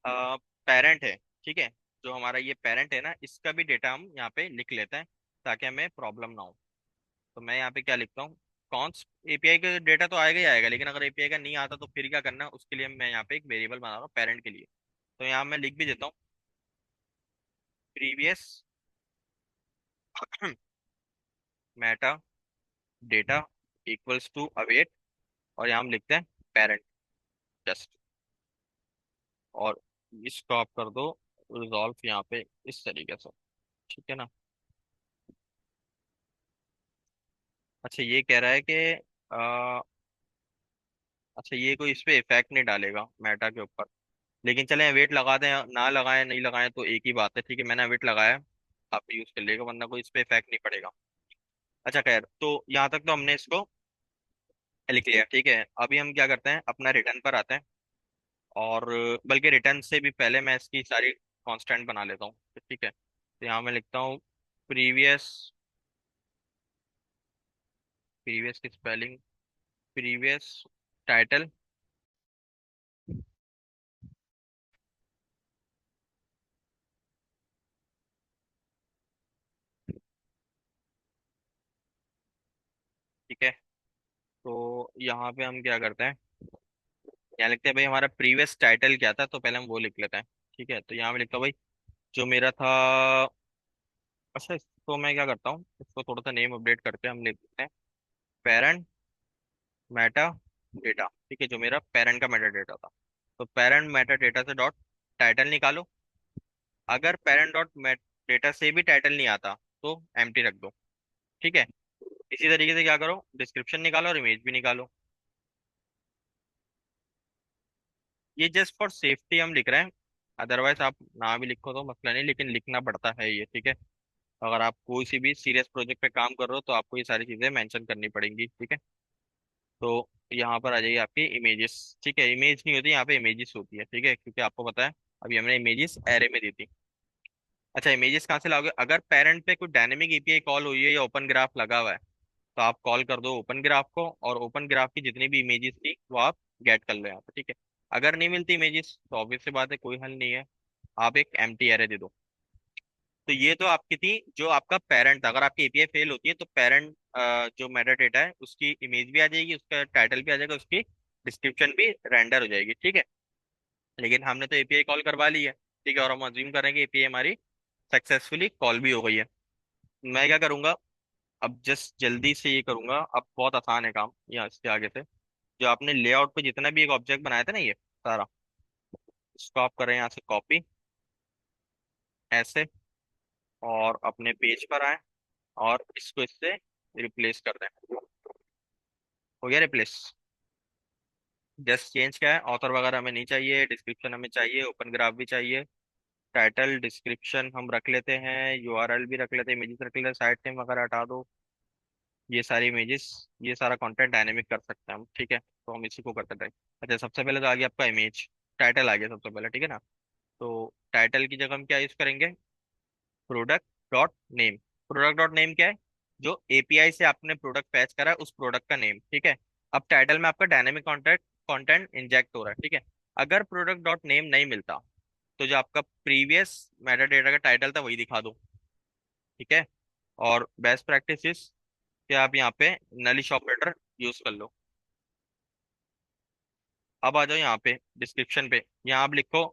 पेरेंट है, ठीक है, जो हमारा ये पेरेंट है ना, इसका भी डेटा हम यहाँ पे लिख लेते हैं ताकि हमें प्रॉब्लम ना हो। तो मैं यहाँ पे क्या लिखता हूँ, कॉन्स्ट एपीआई का डेटा तो आएगा ही आएगा, लेकिन अगर एपीआई का नहीं आता तो फिर क्या करना है, उसके लिए मैं यहाँ पे एक वेरिएबल बना रहा हूँ पेरेंट के लिए। तो यहाँ मैं लिख भी देता हूँ previous meta data equals to await, और यहाँ हम लिखते हैं पेरेंट जस्ट, और इसको आप कर दो रिजॉल्व यहाँ पे इस तरीके से, ठीक है ना। अच्छा ये कह रहा है कि आ, अच्छा ये कोई इस पे इफेक्ट नहीं डालेगा मेटा के ऊपर, लेकिन चलें वेट लगा दें, ना लगाएं नहीं लगाएं तो एक ही बात है, ठीक है। मैंने वेट लगाया, आप यूज कर लेगा, वरना कोई इस पे इफेक्ट नहीं पड़ेगा। अच्छा खैर, तो यहाँ तक तो हमने इसको लिख लिया, ठीक है। अभी हम क्या करते हैं, अपना रिटर्न पर आते हैं, और बल्कि रिटर्न से भी पहले मैं इसकी सारी कांस्टेंट बना लेता हूँ, ठीक है। तो यहाँ मैं लिखता हूँ प्रीवियस, प्रीवियस की स्पेलिंग, प्रीवियस टाइटल, ठीक है। तो यहाँ पे हम क्या करते हैं, यहाँ लिखते हैं भाई हमारा प्रीवियस टाइटल क्या था, तो पहले हम वो लिख लेते हैं, ठीक है। तो यहाँ मैं लिखता हूँ भाई जो मेरा था, अच्छा इसको मैं क्या करता हूँ, इसको थोड़ा सा नेम अपडेट करके हम लिखते हैं पेरेंट मेटा डेटा, ठीक है, जो मेरा पेरेंट का मेटा डेटा था। तो पेरेंट मेटा डेटा से डॉट टाइटल निकालो, अगर पेरेंट डॉट डेटा से भी टाइटल नहीं आता तो एम्प्टी रख दो, ठीक है। इसी तरीके से क्या करो, डिस्क्रिप्शन निकालो और इमेज भी निकालो। ये जस्ट फॉर सेफ्टी हम लिख रहे हैं, अदरवाइज आप ना भी लिखो तो मसला नहीं, लेकिन लिखना पड़ता है ये, ठीक है। अगर आप कोई सी भी सीरियस प्रोजेक्ट पे काम कर रहे हो तो आपको ये सारी चीजें मेंशन करनी पड़ेंगी, ठीक है। तो यहाँ पर आ जाइए आपकी इमेजेस, ठीक है। इमेज नहीं होती यहाँ पे, इमेजेस होती है, ठीक है, क्योंकि आपको पता है अभी हमने इमेजेस एरे में दी थी। अच्छा इमेजेस कहाँ से लाओगे, अगर पेरेंट पे कोई डायनेमिक एपीआई कॉल हुई है या ओपन ग्राफ लगा हुआ है तो आप कॉल कर दो ओपन ग्राफ को, और ओपन ग्राफ की जितनी भी इमेजेस थी वो आप गेट कर लो यहाँ पे, ठीक है। अगर नहीं मिलती इमेजेस तो ऑब्वियस सी बात है, कोई हल नहीं है, आप एक एम्प्टी एरे दे दो। तो ये तो आपकी थी जो आपका पेरेंट था, अगर आपकी एपीआई फेल होती है तो पेरेंट जो मेटा डेटा है उसकी इमेज भी आ जाएगी, उसका टाइटल भी आ जाएगा, उसकी डिस्क्रिप्शन भी रेंडर हो जाएगी, ठीक है। लेकिन हमने तो एपीआई कॉल करवा ली है, ठीक है, और हम अज्यूम करेंगे एपीआई हमारी सक्सेसफुली कॉल भी हो गई है। मैं क्या करूंगा, अब जस्ट जल्दी से ये करूंगा, अब बहुत आसान है काम यहाँ इसके आगे से। जो आपने लेआउट पे जितना भी एक ऑब्जेक्ट बनाया था ना ये सारा, इसको आप करें यहाँ से कॉपी ऐसे, और अपने पेज पर आए और इसको इससे रिप्लेस कर दें। हो गया रिप्लेस। जस्ट चेंज क्या है, ऑथर वगैरह हमें नहीं चाहिए, डिस्क्रिप्शन हमें चाहिए, ओपन ग्राफ भी चाहिए, टाइटल डिस्क्रिप्शन हम रख लेते हैं, यूआरएल भी रख लेते हैं, इमेजेस रख लेते हैं, साइट नेम वगैरह हटा दो, ये सारी इमेजेस, ये सारा कंटेंट डायनेमिक कर सकते हैं हम, ठीक है। तो हम इसी को करते हैं। अच्छा सबसे पहले तो आ गया आपका इमेज, टाइटल आ गया सबसे पहले, ठीक है ना। तो टाइटल की जगह हम क्या यूज करेंगे, product dot name. Product dot name क्या है, जो एपीआई से आपने प्रोडक्ट फैच करा है उस प्रोडक्ट का नेम, ठीक है। अब टाइटल में आपका डायनेमिक कंटेंट कंटेंट इंजेक्ट हो रहा है, ठीक है। अगर प्रोडक्ट डॉट नेम नहीं मिलता तो जो आपका प्रीवियस मेटा डेटा का टाइटल था वही दिखा दो, ठीक है। और बेस्ट प्रैक्टिस इज कि आप यहाँ पे नलिश ऑपरेटर यूज कर लो। अब आ जाओ यहाँ पे डिस्क्रिप्शन पे, यहाँ आप लिखो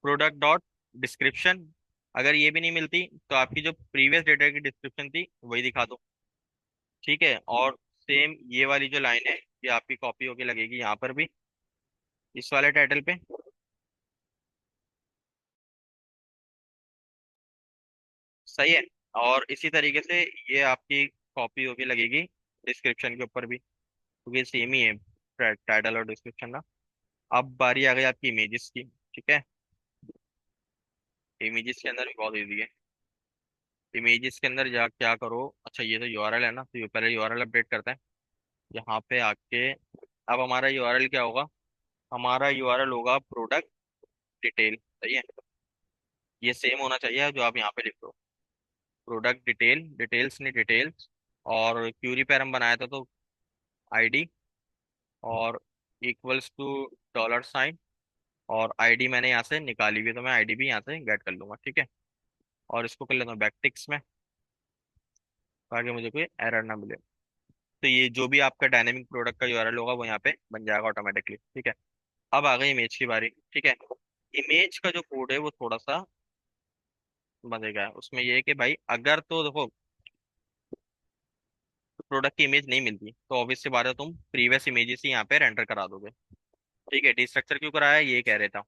प्रोडक्ट डॉट डिस्क्रिप्शन, अगर ये भी नहीं मिलती तो आपकी जो प्रीवियस डेटा की डिस्क्रिप्शन थी वही दिखा दो, ठीक है। और सेम ये वाली जो लाइन है ये आपकी कॉपी होके लगेगी यहाँ पर भी, इस वाले टाइटल पे, सही है। और इसी तरीके से ये आपकी कॉपी होके लगेगी डिस्क्रिप्शन के ऊपर भी, क्योंकि सेम ही है टाइटल और डिस्क्रिप्शन ना। अब बारी आ गई आपकी इमेजेस की, ठीक है। इमेजेस के अंदर भी बहुत ईजी है। इमेजेस के अंदर जा क्या करो, अच्छा ये तो यूआरएल है ना, तो ये पहले यूआरएल अपडेट करते हैं यहाँ पे आके। अब हमारा यूआरएल क्या होगा, हमारा यूआरएल होगा प्रोडक्ट डिटेल, सही है। ये सेम होना चाहिए जो आप यहाँ पे लिख रहे हो, प्रोडक्ट डिटेल, डिटेल्स नहीं डिटेल्स। और क्यूरी पैर हम बनाया था तो आईडी, और इक्वल्स टू डॉलर साइन, और आईडी मैंने यहाँ से निकाली हुई है तो मैं आईडी भी यहाँ से गेट कर लूंगा, ठीक है। और इसको कर लेता हूँ बैकटिक्स में, ताकि मुझे कोई एरर ना मिले। तो ये जो भी आपका डायनेमिक प्रोडक्ट का यूआरएल होगा वो यहाँ पे बन जाएगा ऑटोमेटिकली, ठीक है। अब आ गई इमेज की बारी, ठीक है। इमेज का जो कोड है वो थोड़ा सा मजे का है, उसमें ये है कि भाई अगर तो देखो प्रोडक्ट की इमेज नहीं मिलती, तो ऑब्वियस सी बात है तुम प्रीवियस इमेजेस ही यहाँ पे रेंडर करा दोगे। ठीक है, डिस्ट्रक्चर क्यों कराया ये कह रहे था।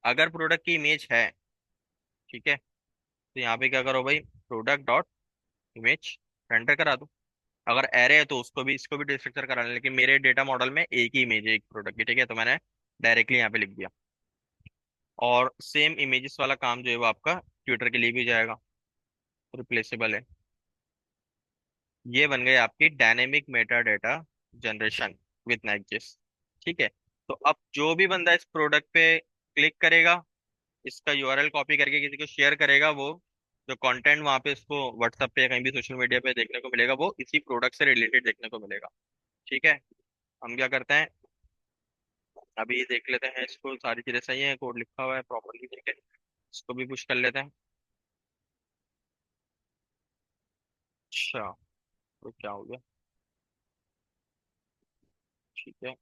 अगर प्रोडक्ट की इमेज है, ठीक है, तो यहाँ पे क्या करो भाई, प्रोडक्ट डॉट इमेज रेंडर करा दो। अगर एरे है तो उसको भी, इसको भी डिस्ट्रक्चर कराना है, लेकिन मेरे डेटा मॉडल में एक ही इमेज है एक प्रोडक्ट की, ठीक है, तो मैंने डायरेक्टली यहाँ पे लिख दिया। और सेम इमेजेस वाला काम जो है वो आपका ट्विटर के लिए भी जाएगा, रिप्लेसेबल है। ये बन गई आपकी dynamic Meta data generation with next. ठीक है, तो अब जो भी बंदा इस प्रोडक्ट पे क्लिक करेगा, इसका यूआरएल कॉपी करके किसी को शेयर करेगा, वो जो कंटेंट वहां पे इसको व्हाट्सएप पे या कहीं भी सोशल मीडिया पे देखने को मिलेगा, वो इसी प्रोडक्ट से रिलेटेड देखने को मिलेगा। ठीक है, हम क्या करते हैं, अभी देख लेते हैं इसको, सारी चीजें सही है, कोड लिखा हुआ है प्रॉपरली, ठीक है, इसको भी पुश कर लेते हैं। अच्छा, तो क्या हो गया, ठीक है,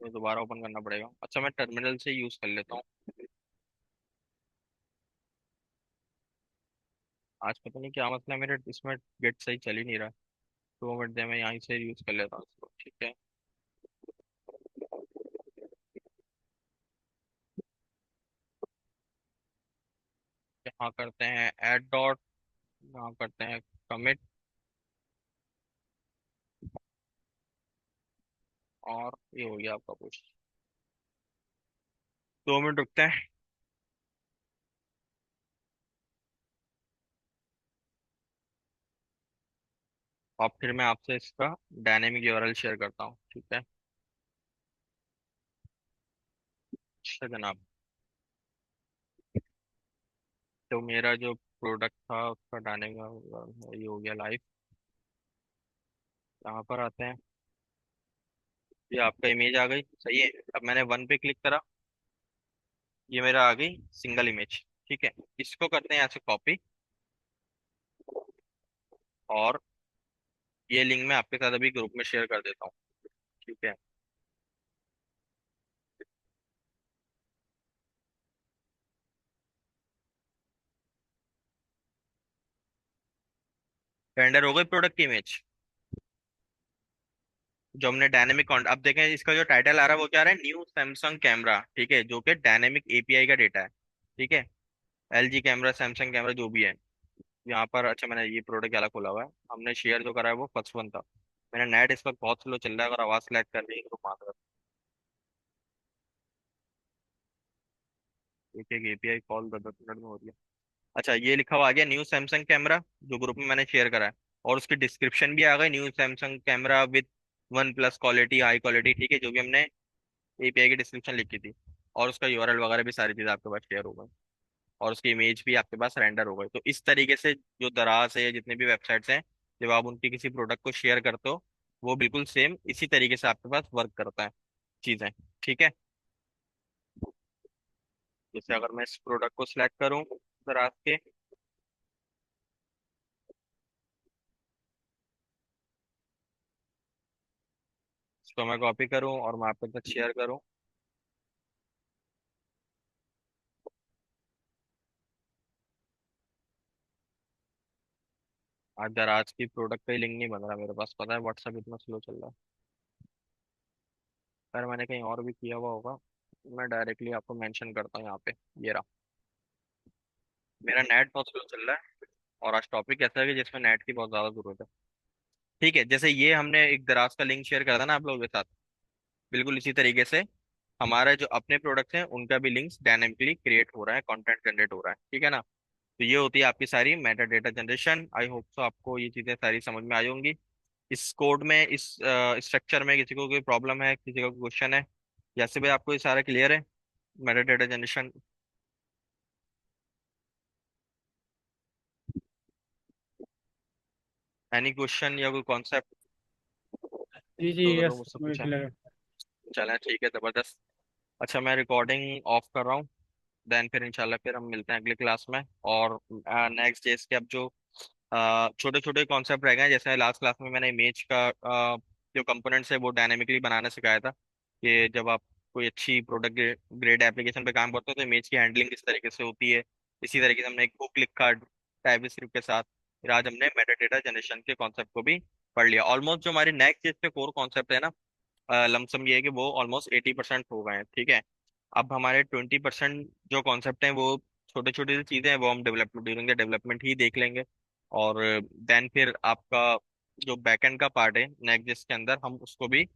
तो दोबारा ओपन करना पड़ेगा। अच्छा, मैं टर्मिनल से यूज कर लेता हूँ। आज पता नहीं क्या मसला है, मेरे इसमें गेट सही चल ही नहीं रहा। 2 मिनट दे, मैं यहीं से यूज कर लेता हूँ इसको, ठीक है। यहाँ करते हैं एड डॉट, यहाँ करते हैं कमिट, और ये हो गया आपका पुश। 2 मिनट रुकते हैं, और फिर मैं आपसे इसका डायनेमिक यूआरएल शेयर करता हूँ, ठीक है। अच्छा जनाब, तो मेरा जो प्रोडक्ट था उसका डायनेमिक ये हो गया लाइव। यहाँ पर आते हैं, ये आपका इमेज आ गई, सही है। अब मैंने वन पे क्लिक करा, ये मेरा आ गई सिंगल इमेज, ठीक है। इसको करते हैं यहाँ से कॉपी, और ये लिंक मैं आपके साथ अभी ग्रुप में शेयर कर देता हूँ, ठीक है। रेंडर हो गई प्रोडक्ट की इमेज, जो हमने डायनेमिक, अब देखें इसका जो टाइटल आ रहा है वो क्या आ रहा है, न्यू सैमसंग कैमरा, ठीक है, जो कि डायनेमिक एपीआई का डेटा है, ठीक है। एलजी कैमरा, सैमसंग कैमरा, जो भी है यहाँ पर। अच्छा, मैंने ये प्रोडक्ट वाला खोला हुआ है, हमने शेयर जो करा है वो फर्स्ट वन था। मेरा नेट इस वक्त बहुत स्लो चल रहा है, अगर आवाज सेलेक्ट कर रही है तो माफ कर। एक एक एपीआई कॉल 10 10 मिनट में हो रही है। अच्छा, ये लिखा हुआ आ गया न्यू सैमसंग कैमरा, जो ग्रुप में मैंने शेयर करा है। और उसकी डिस्क्रिप्शन भी आ गई, new Samsung camera with one plus quality, high quality, ठीक है, जो भी हमने एपीआई की डिस्क्रिप्शन लिखी थी। और उसका यूआरएल वगैरह भी सारी चीज़ आपके पास शेयर हो गई, और उसकी इमेज भी आपके पास रेंडर हो गई। तो इस तरीके से जो दराज है, जितने भी वेबसाइट्स हैं, जब आप उनकी किसी प्रोडक्ट को शेयर करते हो, वो बिल्कुल सेम इसी तरीके से आपके पास वर्क करता है चीज़ें, ठीक है। जैसे अगर मैं इस प्रोडक्ट को सिलेक्ट करूँ दराज के, इसको मैं कॉपी करूँ और मैं आपके साथ शेयर करूँ। आज दराज की प्रोडक्ट का ही लिंक नहीं बन रहा मेरे पास, पता है व्हाट्सएप इतना स्लो चल रहा है। अगर मैंने कहीं और भी किया हुआ होगा, मैं डायरेक्टली आपको मेंशन करता हूँ यहाँ पे। ये रहा, मेरा नेट बहुत स्लो चल रहा है, और आज टॉपिक ऐसा है कि जिसमें नेट की बहुत ज़्यादा जरूरत है। ठीक है, जैसे ये हमने एक दराज का लिंक शेयर करा था ना आप लोगों के साथ, बिल्कुल इसी तरीके से हमारे जो अपने प्रोडक्ट्स हैं उनका भी लिंक्स डायनेमिकली क्रिएट हो रहा है, कंटेंट जनरेट हो रहा है, ठीक है ना। तो ये होती है आपकी सारी Meta data generation. I hope so आपको ये चीज़ें सारी समझ में आई होंगी। इस कोड में, इस स्ट्रक्चर में किसी को कोई प्रॉब्लम है, किसी का कोई क्वेश्चन है, जैसे भाई आपको ये सारा क्लियर है, Meta data generation. Any question या कोई कॉन्सेप्ट जी जी, तो अगर यस मुझसे मुझे पूछा। क्लियर है। चलें, ठीक है, जबरदस्त। अच्छा, मैं रिकॉर्डिंग ऑफ कर रहा हूँ, देन फिर इंशाल्लाह फिर हम मिलते हैं अगली क्लास में। और नेक्स्ट डेज के अब जो छोटे छोटे कॉन्सेप्ट रह गए हैं, जैसे लास्ट क्लास में मैंने इमेज का जो कंपोनेंट्स है वो डायनेमिकली बनाना सिखाया था, कि जब आप कोई अच्छी प्रोडक्ट ग्रेड एप्लीकेशन पे काम करते हो तो इमेज की हैंडलिंग किस तरीके से होती है, इसी तरीके से हमने एक बुक लिखा टाइप स्क्रिप्ट के साथ। फिर आज हमने मेटा डेटा जनरेशन के कॉन्सेप्ट को भी पढ़ लिया। ऑलमोस्ट जो हमारे नेक्स्ट जिस पे कोर कॉन्सेप्ट है ना, लमसम ये है कि वो ऑलमोस्ट 80% हो गए हैं, ठीक है। अब हमारे 20% जो कॉन्सेप्ट हैं वो छोटे छोटे जो चीजें हैं वो हम डेवलपमेंट ड्यूरिंग द डेवलपमेंट ही देख लेंगे। और देन फिर आपका जो बैकएंड का पार्ट है नेक्स्ट जिसके अंदर हम उसको भी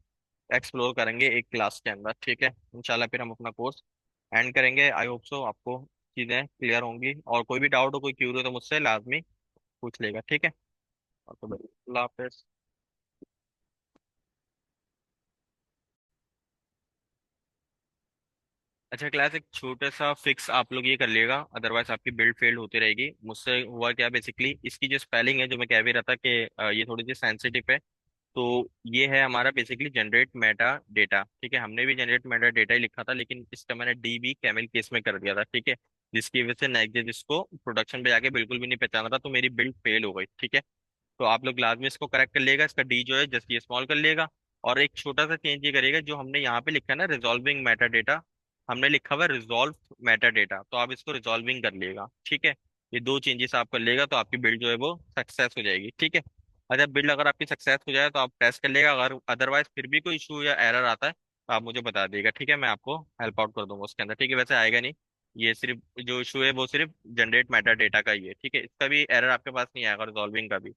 एक्सप्लोर करेंगे एक क्लास के अंदर, ठीक है। इंशाल्लाह फिर हम अपना कोर्स एंड करेंगे। आई होप सो आपको चीजें क्लियर होंगी, और कोई भी डाउट हो, कोई क्यूरी हो तो मुझसे लाजमी पूछ लेगा, ठीक है। तो भाई, अल्लाह हाफिज। अच्छा क्लास, एक छोटा सा फिक्स आप लोग ये कर लिएगा, अदरवाइज आपकी बिल्ड फेल्ड होती रहेगी। मुझसे हुआ क्या, बेसिकली इसकी जो स्पेलिंग है, जो मैं कह भी रहा था कि ये थोड़ी सी सेंसिटिव है। तो ये है हमारा बेसिकली जनरेट मेटा डेटा, ठीक है। हमने भी जनरेट मेटा डेटा ही लिखा था, लेकिन इसका मैंने डी बी कैमल केस में कर दिया था, ठीक है। जिसकी वजह से नेक्स्ट इसको प्रोडक्शन पे जाके बिल्कुल भी नहीं पहचान रहा, तो मेरी बिल्ड फेल हो गई, ठीक है। तो आप लोग लाजमी इसको करेक्ट कर लिएगा, इसका डी जो है जस्ट ये स्मॉल कर लिएगा। और एक छोटा सा चेंज ये करिएगा, जो हमने यहाँ पे लिखा है ना रिजॉल्विंग मेटा डेटा, हमने लिखा हुआ है रिजॉल्व मेटा डेटा, तो आप इसको रिजॉल्विंग कर लिएगा, ठीक है। ये दो चेंजेस आप कर लेगा तो आपकी बिल्ड जो है वो सक्सेस हो जाएगी, ठीक है। अच्छा, बिल्ड अगर आपकी सक्सेस हो जाए तो आप टेस्ट कर लेगा, अगर अदरवाइज फिर भी कोई इशू या एरर आता है तो आप मुझे बता देगा, ठीक है। मैं आपको हेल्प आउट कर दूंगा उसके अंदर, ठीक है। वैसे आएगा नहीं, ये सिर्फ जो इशू है वो सिर्फ जनरेट मेटा डेटा का ही है, ठीक है। इसका भी एरर आपके पास नहीं आएगा, रिजॉल्विंग का भी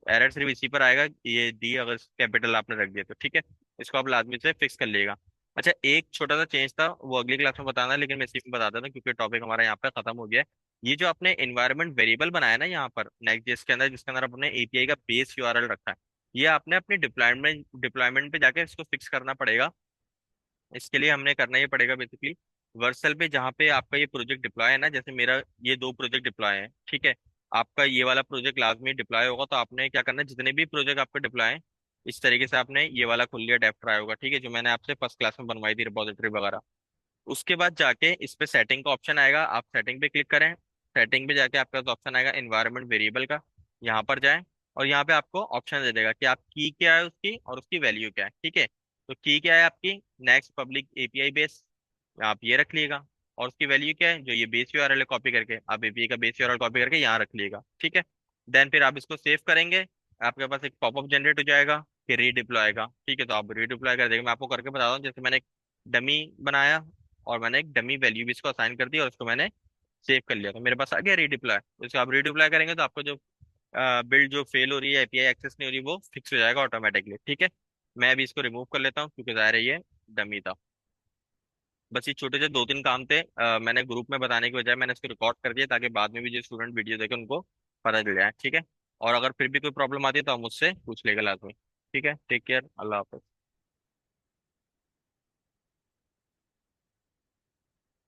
एरर सिर्फ इसी पर आएगा, ये डी अगर कैपिटल आपने रख दिया तो, ठीक है। इसको आप लाजमी से फिक्स कर लेगा। अच्छा, एक छोटा सा चेंज था, वो अगली क्लास में बताना है, लेकिन मैं इसी में बता देता हूँ क्योंकि टॉपिक हमारा यहाँ पे खत्म हो गया है। ये जो आपने एनवायरनमेंट वेरिएबल बनाया ना यहाँ पर नेक्स्ट जिसके अंदर, जिसके अंदर आपने एपीआई का बेस यूआरएल रखा है, ये आपने अपनी डिप्लॉयमेंट पे जाके इसको फिक्स करना पड़ेगा। इसके लिए हमने करना ही पड़ेगा बेसिकली वर्सल पे, जहाँ पे आपका ये प्रोजेक्ट डिप्लॉय है ना, जैसे मेरा ये दो प्रोजेक्ट डिप्लॉय है, ठीक है। आपका ये वाला प्रोजेक्ट लाजमी डिप्लॉय होगा, तो आपने क्या करना है, जितने भी प्रोजेक्ट आपके डिप्लॉय हैं, इस तरीके से आपने ये वाला खोल लिया डेफ ड्राइव होगा, ठीक है, जो मैंने आपसे फर्स्ट क्लास में बनवाई थी रिपोजिटरी वगैरह। उसके बाद जाके इस पे सेटिंग का ऑप्शन आएगा, आप सेटिंग पे क्लिक करें। सेटिंग पे जाके आपके पास ऑप्शन आएगा एनवायरनमेंट वेरिएबल का, यहाँ पर जाएं। और यहाँ पे आपको ऑप्शन दे देगा कि आप की क्या है उसकी और उसकी वैल्यू क्या है, ठीक है। तो की क्या है आपकी, नेक्स्ट पब्लिक एपीआई बेस, आप ये रख लिएगा। और उसकी वैल्यू क्या है, जो ये बेस यूआरएल है कॉपी करके, आप एपीआई का बेस यूआरएल कॉपी करके यहाँ रख लिएगा, ठीक है। देन फिर आप इसको सेव करेंगे, आपके पास एक पॉपअप जनरेट हो जाएगा कि रीडिप्लॉय का, ठीक है। तो आप रीडिप्लॉय कर देंगे, मैं आपको करके बताता हूँ। जैसे मैंने एक डमी बनाया और मैंने एक डमी वैल्यू भी इसको असाइन कर दी और उसको मैंने सेव कर लिया, तो मेरे पास आ गया रीडिप्लॉय। तो इसको आप रीडिप्लॉय करेंगे तो आपको जो बिल्ड जो फेल हो रही है, एपीआई एक्सेस नहीं हो रही, वो फिक्स हो जाएगा ऑटोमेटिकली, ठीक है। मैं अभी इसको रिमूव कर लेता हूँ क्योंकि जाहिर है ये डमी था। बस ये छोटे से दो तीन काम थे, मैंने ग्रुप में बताने की बजाय मैंने इसको रिकॉर्ड कर दिया ताकि बाद में भी जो स्टूडेंट वीडियो देखे उनको पता चल जाए, ठीक है। और अगर फिर भी कोई प्रॉब्लम आती है तो आप मुझसे पूछ लेगा लाजमी, ठीक है। टेक केयर, अल्लाह हाफिज।